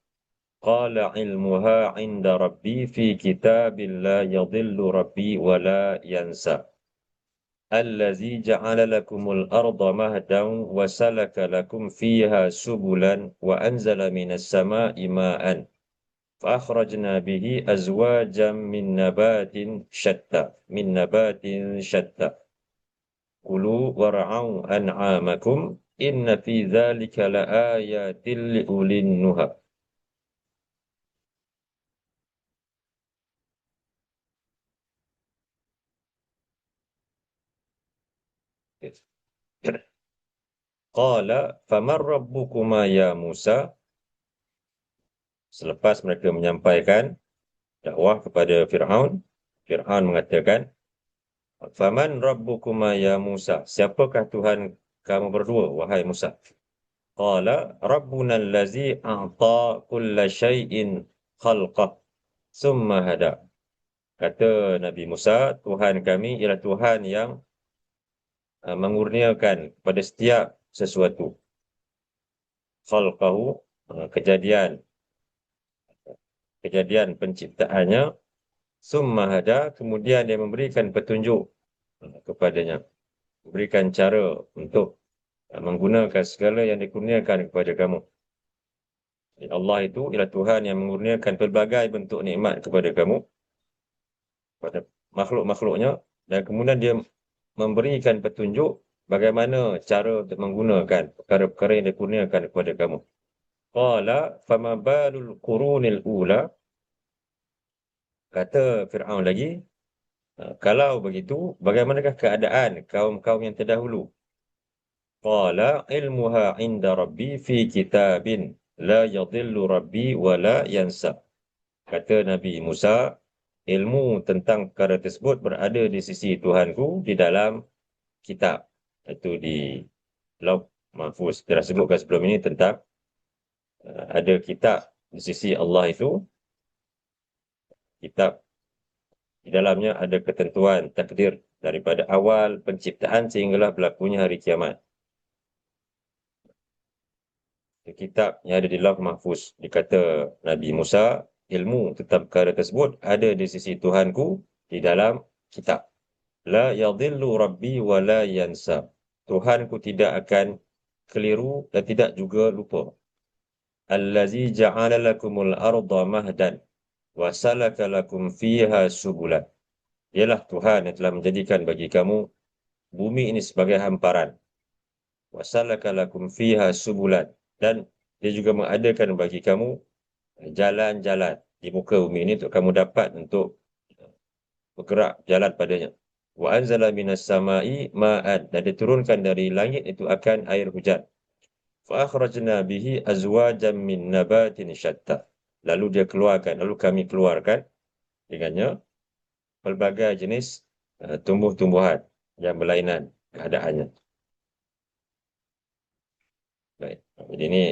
Qala ilmuha 'inda rabbi fi kitabil la yadhillu rabbi wa la yansa. Allazi ja'ala lakumul arda mahdan wa salaka lakum fiha subulan wa anzala minas sama'i ma'an. فأخرجنا به أزواجا من نبات شتى كلوا وارعوا أنعامكم إن في ذلك لآيات لأولي النهى. قال فمن ربكما يا موسى. Selepas mereka menyampaikan dakwah kepada Fir'aun, Fir'aun mengatakan, Faman rabbukuma ya Musa. Siapakah Tuhan kamu berdua, wahai Musa? Qala rabbuna allazi a'ta kulla shay'in khalqah summa hada. Kata Nabi Musa, Tuhan kami ialah Tuhan yang mengurniakan pada setiap sesuatu. Khalqahu, kejadian penciptaannya. Summa hada, kemudian dia memberikan petunjuk kepadanya, memberikan cara untuk menggunakan segala yang dikurniakan kepada kamu. Allah itu ialah Tuhan yang mengurniakan pelbagai bentuk nikmat kepada kamu, kepada makhluk-makhluknya, dan kemudian dia memberikan petunjuk bagaimana cara untuk menggunakan perkara-perkara yang dikurniakan kepada kamu. Qala fama balul qurunil ula. Kata Fir'aun lagi, kalau begitu, bagaimanakah keadaan kaum-kaum yang terdahulu? Qala ilmuha 'inda rabbi fi kitabin la yadhillu rabbi wa la yansa. Kata Nabi Musa, ilmu tentang perkara tersebut berada di sisi Tuhanku di dalam kitab. Itu di Lauh Mahfuz. Kita sebutkan sebelum ini tentang ada kitab di sisi Allah itu. Kitab di dalamnya ada ketentuan takdir daripada awal penciptaan sehinggalah berlakunya hari kiamat. Kitab yang ada di Lauh Mahfuz. Dikata Nabi Musa, ilmu tentang perkara tersebut ada di sisi Tuhanku di dalam kitab. La yadhillu rabbi wa la yansa. Tuhanku tidak akan keliru dan tidak juga lupa. Allazi ja'ala lakumul arda mahdan wa salaka lakum fiha subulan. Ialah Tuhan yang telah menjadikan bagi kamu bumi ini sebagai hamparan. Wa salaka lakum fiha subulan. Dan dia juga mengadakan bagi kamu jalan-jalan di muka bumi ini untuk kamu dapat untuk bergerak jalan padanya. Wa anzala minas sama'i ma'an. Dan diturunkan dari langit itu akan air hujan. Fa akhrajna bihi azwajan min nabatin syatta. Lalu kami keluarkan dengannya pelbagai jenis tumbuh-tumbuhan yang berlainan keadaannya. Baik. Jadi ini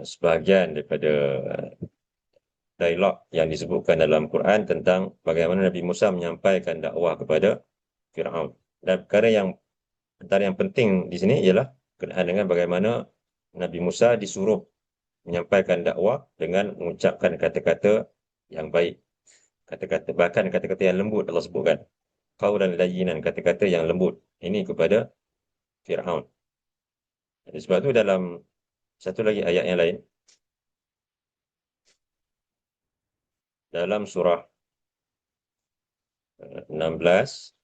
sebahagian daripada dialog yang disebutkan dalam Quran tentang bagaimana Nabi Musa menyampaikan dakwah kepada Firaun. Dan antara yang penting di sini ialah berkenaan dengan bagaimana Nabi Musa disuruh menyampaikan dakwah dengan mengucapkan kata-kata yang baik. Bahkan kata-kata yang lembut Allah sebutkan. Qaulan layyinan, kata-kata yang lembut. Ini kepada Firaun. Sebab itu dalam satu lagi ayat yang lain, dalam surah 16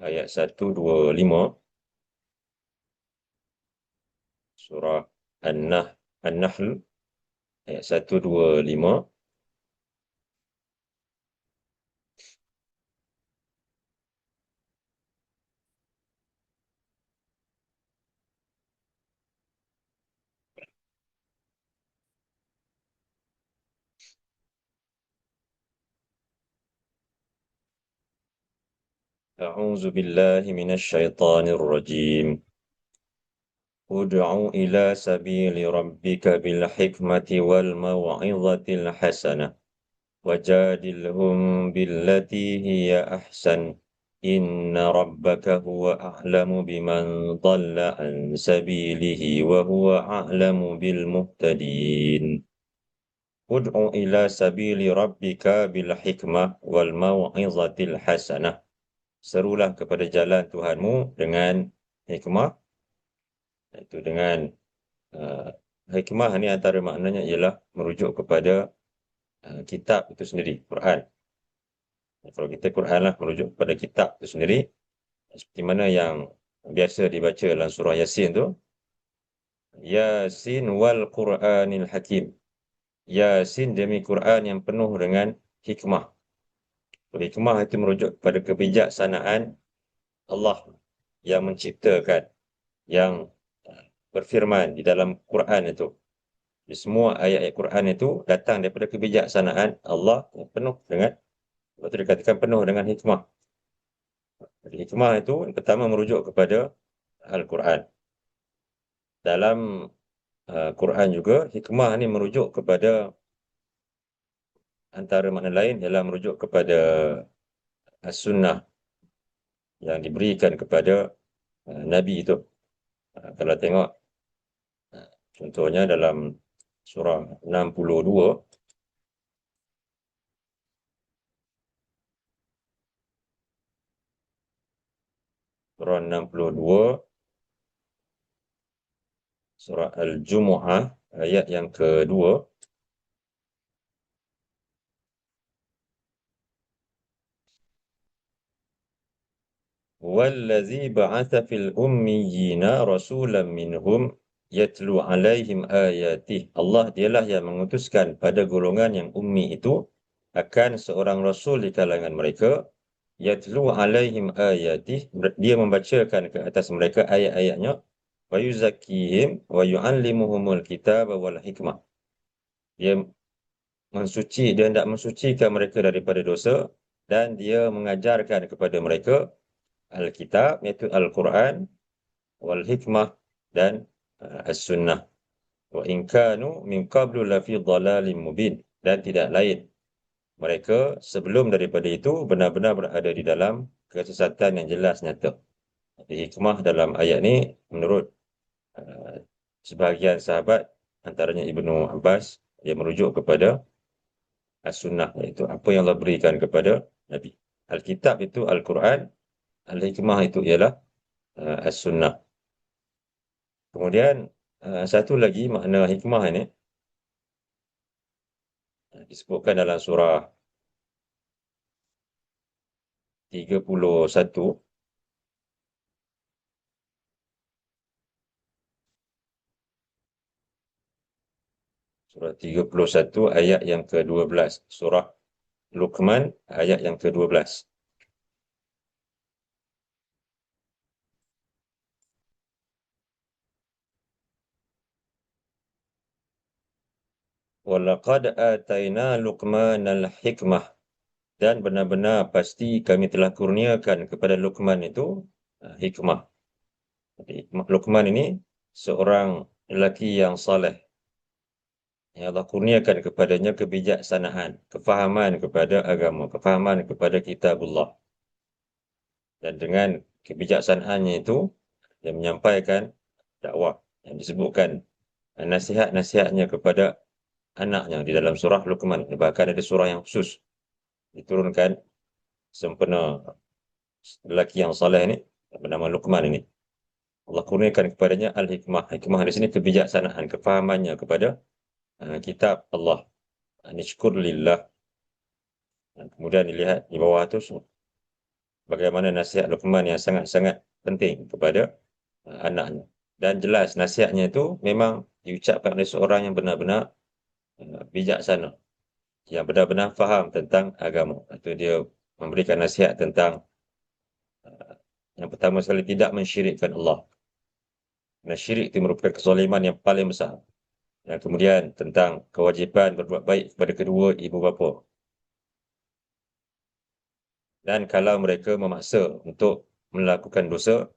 ayat 125, surah An-Nahl ayat 125, A'udzu billahi minasyaitonir rajim. Ud'u ila sabili rabbika bil hikmati wal mau'izatil hasanah wajadilhum billati hiya ahsan. Inna rabbaka huwa a'lamu biman dhalla an sabilihi wa huwa a'lamu bil muhtadin. Ud'u ila sabili rabbika bil hikmah wal mau'izatil hasanah. Serulah kepada jalan Tuhanmu dengan hikmah, iaitu dengan uh, hikmah ni antara maknanya ialah merujuk kepada kitab itu sendiri, Quran. Kalau kita Quran lah merujuk kepada kitab itu sendiri, seperti mana yang biasa dibaca dalam surah Yasin tu, Yasin wal Quranil Hakim. Yasin demi Quran yang penuh dengan hikmah. Hikmah itu merujuk kepada kebijaksanaan Allah yang menciptakan, yang berfirman di dalam Quran itu. Di semua ayat-ayat Quran itu datang daripada kebijaksanaan Allah yang penuh dengan, sebab itu dikatakan penuh dengan hikmah. Jadi hikmah itu pertama merujuk kepada Al-Quran. Dalam Quran juga, hikmah ini merujuk kepada antara makna lain ialah merujuk kepada As-Sunnah yang diberikan kepada Nabi itu. Kalau tengok contohnya dalam surah 62, surah 62, surah Al-Jumu'ah, ayat yang kedua. Wallazi ba'atha fil ummiyina rasulan minhum yatlu alaihim ayatih. Allah dialah yang mengutuskan pada golongan yang ummi itu akan seorang rasul di kalangan mereka, yatlu alaihim ayatih, dia membacakan ke atas mereka ayat-ayatnya, wa yuzakkihim wa yu'allimuhumul kitab wal hikmah. Dia dia hendak mensucikan mereka daripada dosa dan dia mengajarkan kepada mereka Al-Kitab, iaitu Al-Quran, wal hikmah, dan As-Sunnah. Wa in kanu min qablu lafi dhalalin mubin, dan tidak lain mereka sebelum daripada itu benar-benar berada di dalam kesesatan yang jelas nyata. Jadi hikmah dalam ayat ni menurut sebahagian sahabat, antaranya Ibnu Abbas, dia merujuk kepada As-Sunnah, iaitu apa yang Allah berikan kepada Nabi. Al-Kitab itu Al-Quran, Al-Hikmah itu ialah As-Sunnah. Kemudian satu lagi makna hikmah ini disebutkan dalam surah 31, surah 31 ayat yang ke-12, surah Luqman ayat yang ke-12. Walaqad atayna Luqmanal hikmah, dan benar-benar pasti kami telah kurniakan kepada Luqman itu hikmah. Jadi, Luqman ini seorang lelaki yang saleh. Ya Allah kurniakan kepadanya kebijaksanaan, kefahaman kepada agama, kefahaman kepada kitabullah. Dan dengan kebijaksanaannya itu, dia menyampaikan dakwah yang disebutkan nasihat-nasihatnya kepada anaknya di dalam surah Luqman. Bahkan ada surah yang khusus diturunkan sempena lelaki yang saleh ini bernama Luqman ini. Allah kurniakan kepadanya al-hikmah. Hikmah di sini kebijaksanaan, kefahamannya kepada kitab Allah. Anishkur lillah. Kemudian dilihat di bawah itu bagaimana nasihat Luqman yang sangat-sangat penting kepada anaknya. Dan jelas nasihatnya itu memang diucapkan oleh seorang yang benar-benar bijaksana, yang benar-benar faham tentang agama. Itu dia memberikan nasihat tentang yang pertama sekali tidak mensyirikkan Allah. Kerana syirik itu merupakan kezaliman yang paling besar. Dan kemudian tentang kewajipan berbuat baik kepada kedua ibu bapa. Dan kalau mereka memaksa untuk melakukan dosa,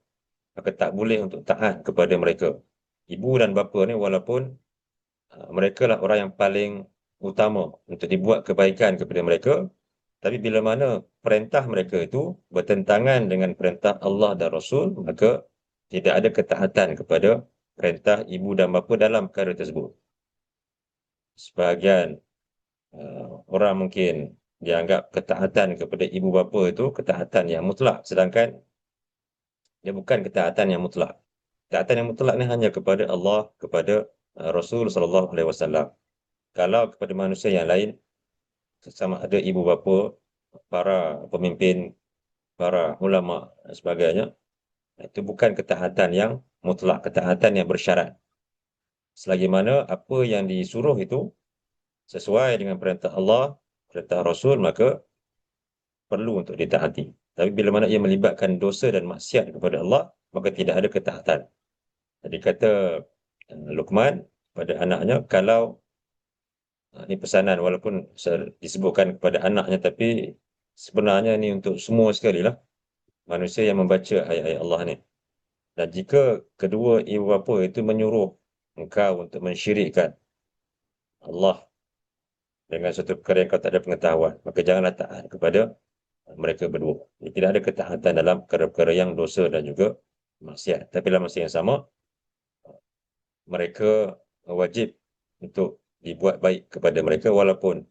maka tak boleh untuk taat kepada mereka. Ibu dan bapa ni walaupun mereka lah orang yang paling utama untuk dibuat kebaikan kepada mereka, tapi bila mana perintah mereka itu bertentangan dengan perintah Allah dan Rasul, maka tidak ada ketaatan kepada perintah ibu dan bapa dalam perkara tersebut. Sebahagian orang mungkin dianggap ketaatan kepada ibu bapa itu ketaatan yang mutlak, sedangkan dia bukan ketaatan yang mutlak. Ketaatan yang mutlak ni hanya kepada Allah, kepada Rasul sallallahu alaihi wasallam. Kalau kepada manusia yang lain, sama ada ibu bapa, para pemimpin, para ulama dan sebagainya, itu bukan ketaatan yang mutlak, ketaatan yang bersyarat. Selagi mana apa yang disuruh itu sesuai dengan perintah Allah, perintah Rasul, maka perlu untuk ditaati. Tapi bila mana ia melibatkan dosa dan maksiat kepada Allah, maka tidak ada ketaatan. Jadi kata Luqman pada anaknya, kalau ini pesanan walaupun disebutkan kepada anaknya, tapi sebenarnya ini untuk semua sekali lah manusia yang membaca ayat-ayat Allah ni. Dan jika kedua ibu bapa itu menyuruh engkau untuk mensyirikkan Allah dengan suatu perkara yang kau tak ada pengetahuan, maka janganlah taat kepada mereka berdua. Jadi, tidak ada ketaatan dalam perkara-perkara yang dosa dan juga maksiat. Tapi dalam masa yang sama, mereka wajib untuk dibuat baik kepada mereka walaupun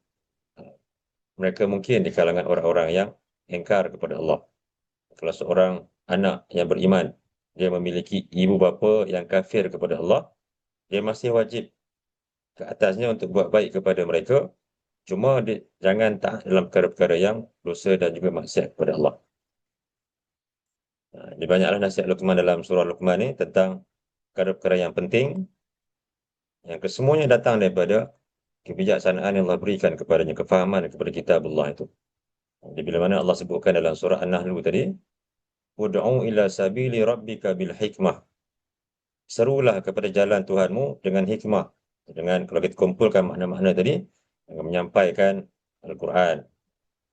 mereka mungkin di kalangan orang-orang yang engkar kepada Allah. Kalau seorang anak yang beriman, dia memiliki ibu bapa yang kafir kepada Allah, dia masih wajib ke atasnya untuk buat baik kepada mereka. Cuma dia jangan taat dalam perkara-perkara yang dosa dan juga maksiat kepada Allah. Ini banyaklah nasihat Luqman dalam surah Luqman ni tentang perkara-perkara yang penting, yang kesemuanya datang daripada kebijaksanaan yang Allah berikan kepadanya, kefahaman kepada kitabullah itu. Jadi bila mana Allah sebutkan dalam surah An-Nahl tadi, ud'u ila sabili rabbika bil hikmah. Serulah kepada jalan Tuhanmu dengan hikmah. Dengan kalau kita kumpulkan makna-makna tadi, dengan menyampaikan Al-Quran,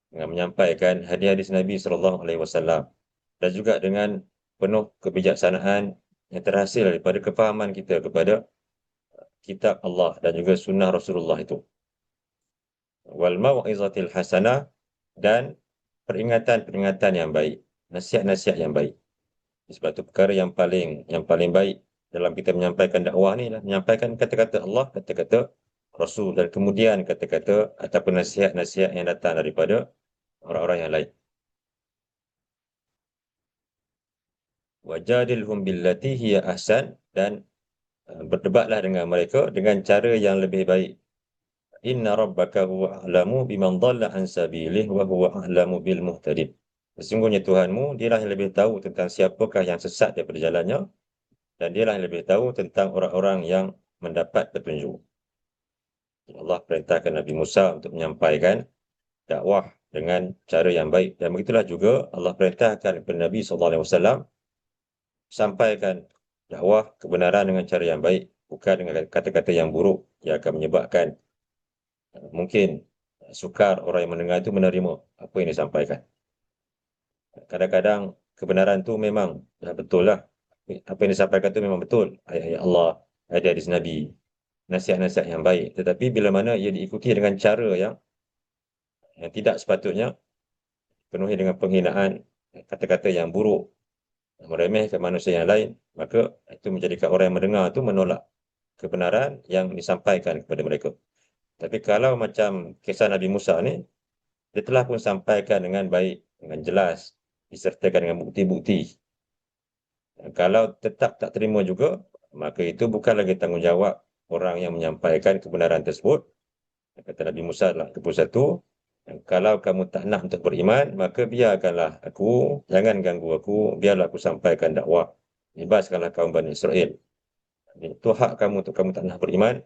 dengan menyampaikan hadis-hadis Nabi sallallahu alaihi wasallam, dan juga dengan penuh kebijaksanaan yang terhasil daripada kefahaman kita kepada kitab Allah dan juga sunnah Rasulullah itu. Wal mau'izatil hasanah, dan peringatan-peringatan yang baik, nasihat-nasihat yang baik. Sebab itu perkara yang paling baik dalam kita menyampaikan dakwah ni adalah menyampaikan kata-kata Allah, kata-kata Rasul, dan kemudian kata-kata ataupun nasihat-nasihat yang datang daripada orang-orang yang lain. Wajadilhum billati hiya ahsan, dan berdebatlah dengan mereka dengan cara yang lebih baik. Inna rabbaka huwa a'lamu biman dhalla an sabilihi wa huwa a'lamu bil muhtadin. Sesungguhnya Tuhanmu, dialah yang lebih tahu tentang siapakah yang sesat daripada jalannya, dan dialah yang lebih tahu tentang orang-orang yang mendapat petunjuk. Allah perintahkan Nabi Musa untuk menyampaikan dakwah dengan cara yang baik, dan begitulah juga Allah perintahkan kepada Nabi SAW sampaikan dakwah kebenaran dengan cara yang baik, bukan dengan kata-kata yang buruk yang akan menyebabkan mungkin sukar orang yang mendengar itu menerima apa yang disampaikan. Kadang-kadang kebenaran tu memang betul lah. Apa yang disampaikan tu memang betul. Ayat-ayat Allah, hadis Nabi, nasihat-nasihat yang baik. Tetapi bila mana ia diikuti dengan cara yang tidak sepatutnya, penuhi dengan penghinaan, kata-kata yang buruk, meremehkan manusia yang lain, maka itu menjadikan orang yang mendengar itu menolak kebenaran yang disampaikan kepada mereka. Tapi kalau macam kisah Nabi Musa ni, dia telah pun sampaikan dengan baik, dengan jelas, disertakan dengan bukti-bukti. Kalau tetap tak terima juga, maka itu bukan lagi tanggungjawab orang yang menyampaikan kebenaran tersebut. Kata Nabi Musa adalah keputusan satu, kalau kamu tak nak untuk beriman, maka biarkanlah aku, jangan ganggu aku, biarlah aku sampaikan dakwah. Bebaskanlah kaum Bani Israel. Itu hak kamu untuk kamu tak nak beriman.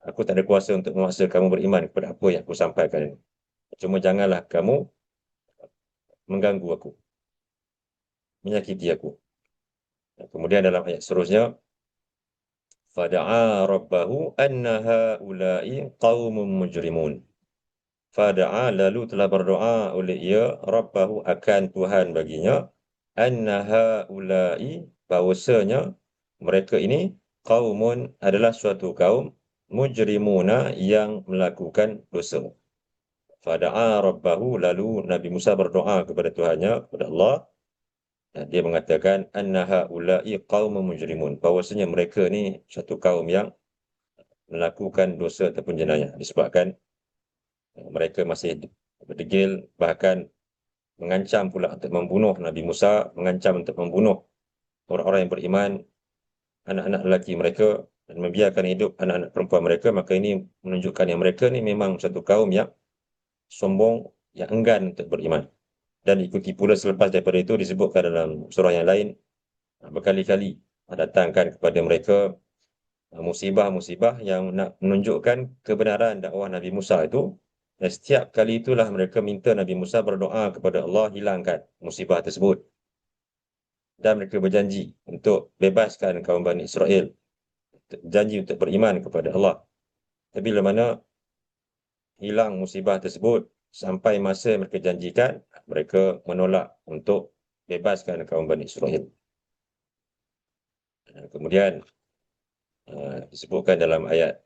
Aku tak ada kuasa untuk memaksa kamu beriman kepada apa yang aku sampaikan. Cuma janganlah kamu mengganggu aku, menyakiti aku. Kemudian dalam ayat seterusnya, fada'a rabbahu anna ha'ula'i qaumun mujrimun. Fada'a, lalu telah berdoa oleh ia rabbahu, akan Tuhan baginya, anna ha'ula'i, bahawasanya mereka ini qaumun, adalah suatu kaum, mujrimuna, yang melakukan dosa. Fada'a rabbahu, lalu Nabi Musa berdoa kepada Tuhannya, kepada Allah. Dia mengatakan anna ha'ula'i qaumun mujrimun, bahawasanya mereka ni satu kaum yang melakukan dosa ataupun jenayah, disebabkan mereka masih berdegil, bahkan mengancam pula untuk membunuh Nabi Musa, mengancam untuk membunuh orang-orang yang beriman, anak-anak lelaki mereka, dan membiarkan hidup anak-anak perempuan mereka. Maka ini menunjukkan yang mereka ni memang satu kaum yang sombong, yang enggan untuk beriman. Dan ikuti pula selepas daripada itu disebutkan dalam surah yang lain, berkali-kali datangkan kepada mereka musibah-musibah yang nak menunjukkan kebenaran dakwah Nabi Musa itu. Dan setiap kali itulah mereka minta Nabi Musa berdoa kepada Allah hilangkan musibah tersebut. Dan mereka berjanji untuk bebaskan kaum Bani Israel, janji untuk beriman kepada Allah. Tapi bila mana hilang musibah tersebut, sampai masa mereka janjikan, mereka menolak untuk bebaskan kaum Bani Israel. Kemudian disebutkan dalam ayat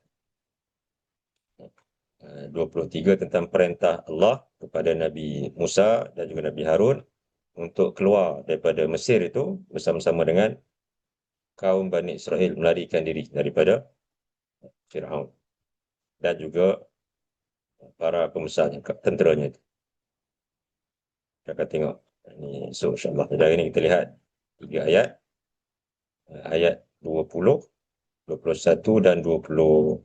23 tentang perintah Allah kepada Nabi Musa dan juga Nabi Harun untuk keluar daripada Mesir itu bersama-sama dengan kaum Bani Israel, melarikan diri daripada Fir'aun dan juga para pembesarnya, tenteranya itu. Kita akan tengok ini, so insyaAllah. Jadi hari ini kita lihat 3 ayat, ayat 20, 21 dan 22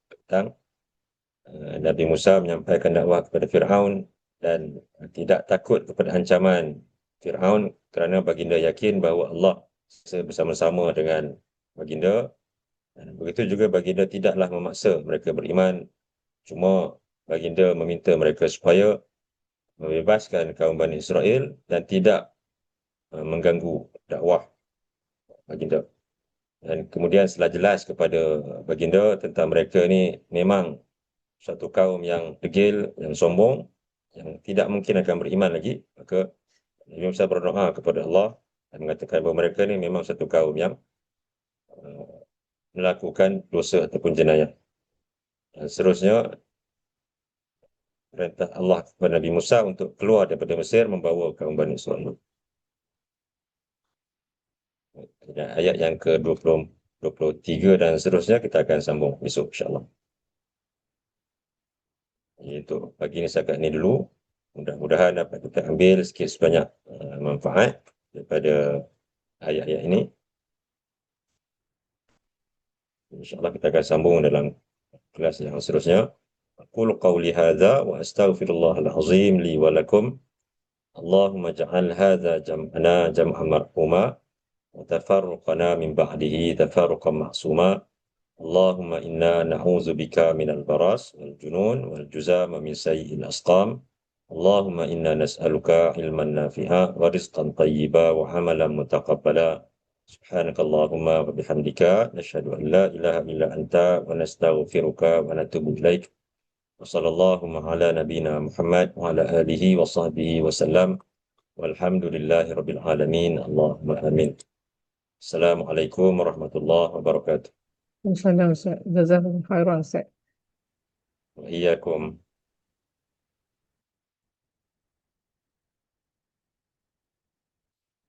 tentang Nabi Musa menyampaikan dakwah kepada Fir'aun dan tidak takut kepada ancaman Fir'aun, kerana baginda yakin bahawa Allah bersama-sama dengan baginda. Dan begitu juga baginda tidaklah memaksa mereka beriman, cuma baginda meminta mereka supaya membebaskan kaum Bani Israel dan tidak mengganggu dakwah baginda. Dan kemudian setelah jelas kepada baginda tentang mereka ni memang satu kaum yang degil, yang sombong, yang tidak mungkin akan beriman lagi, maka Nabi Musa berdoa kepada Allah dan mengatakan bahawa mereka ni memang satu kaum yang melakukan dosa ataupun jenayah. Dan seterusnya, perintah Allah kepada Nabi Musa untuk keluar daripada Mesir membawa kaum Bani Israel. Ayat yang ke-20, 23 dan seterusnya kita akan sambung besok insyaAllah. Itu pagi ni setakat ni dulu. Mudah-mudahan dapat kita ambil sikit sebanyak manfaat daripada ayat-ayat ini. InsyaAllah kita akan sambung dalam kelas yang seterusnya. Aqulu qawli hadza wa astaghfirullahal azim li wa lakum. Allahumma ja'al hadza jam'ana jam'an marhuma wa tafarruqana min ba'dihi tafarruqan ma'suma. Allahumma inna na'udzu bika minal baras wal junun wal juzama min sayyi'il asqam. Allahumma inna nas'aluka ilman nafi'a wa rizqan tayyiba wa amalan mutaqabbala. Subhanakallahumma wa bihamdika nashhadu an la ilaha illa anta wa nastaghfiruka wa natubu ilaik. وصلى الله على نبينا محمد وعلى آله وصحبه وسلم والحمد لله رب العالمين اللهم آمين. السلام عليكم ورحمة الله وبركاته. Assalamualaikum. Jazakumullah khairan, Ustaz. وإياكم.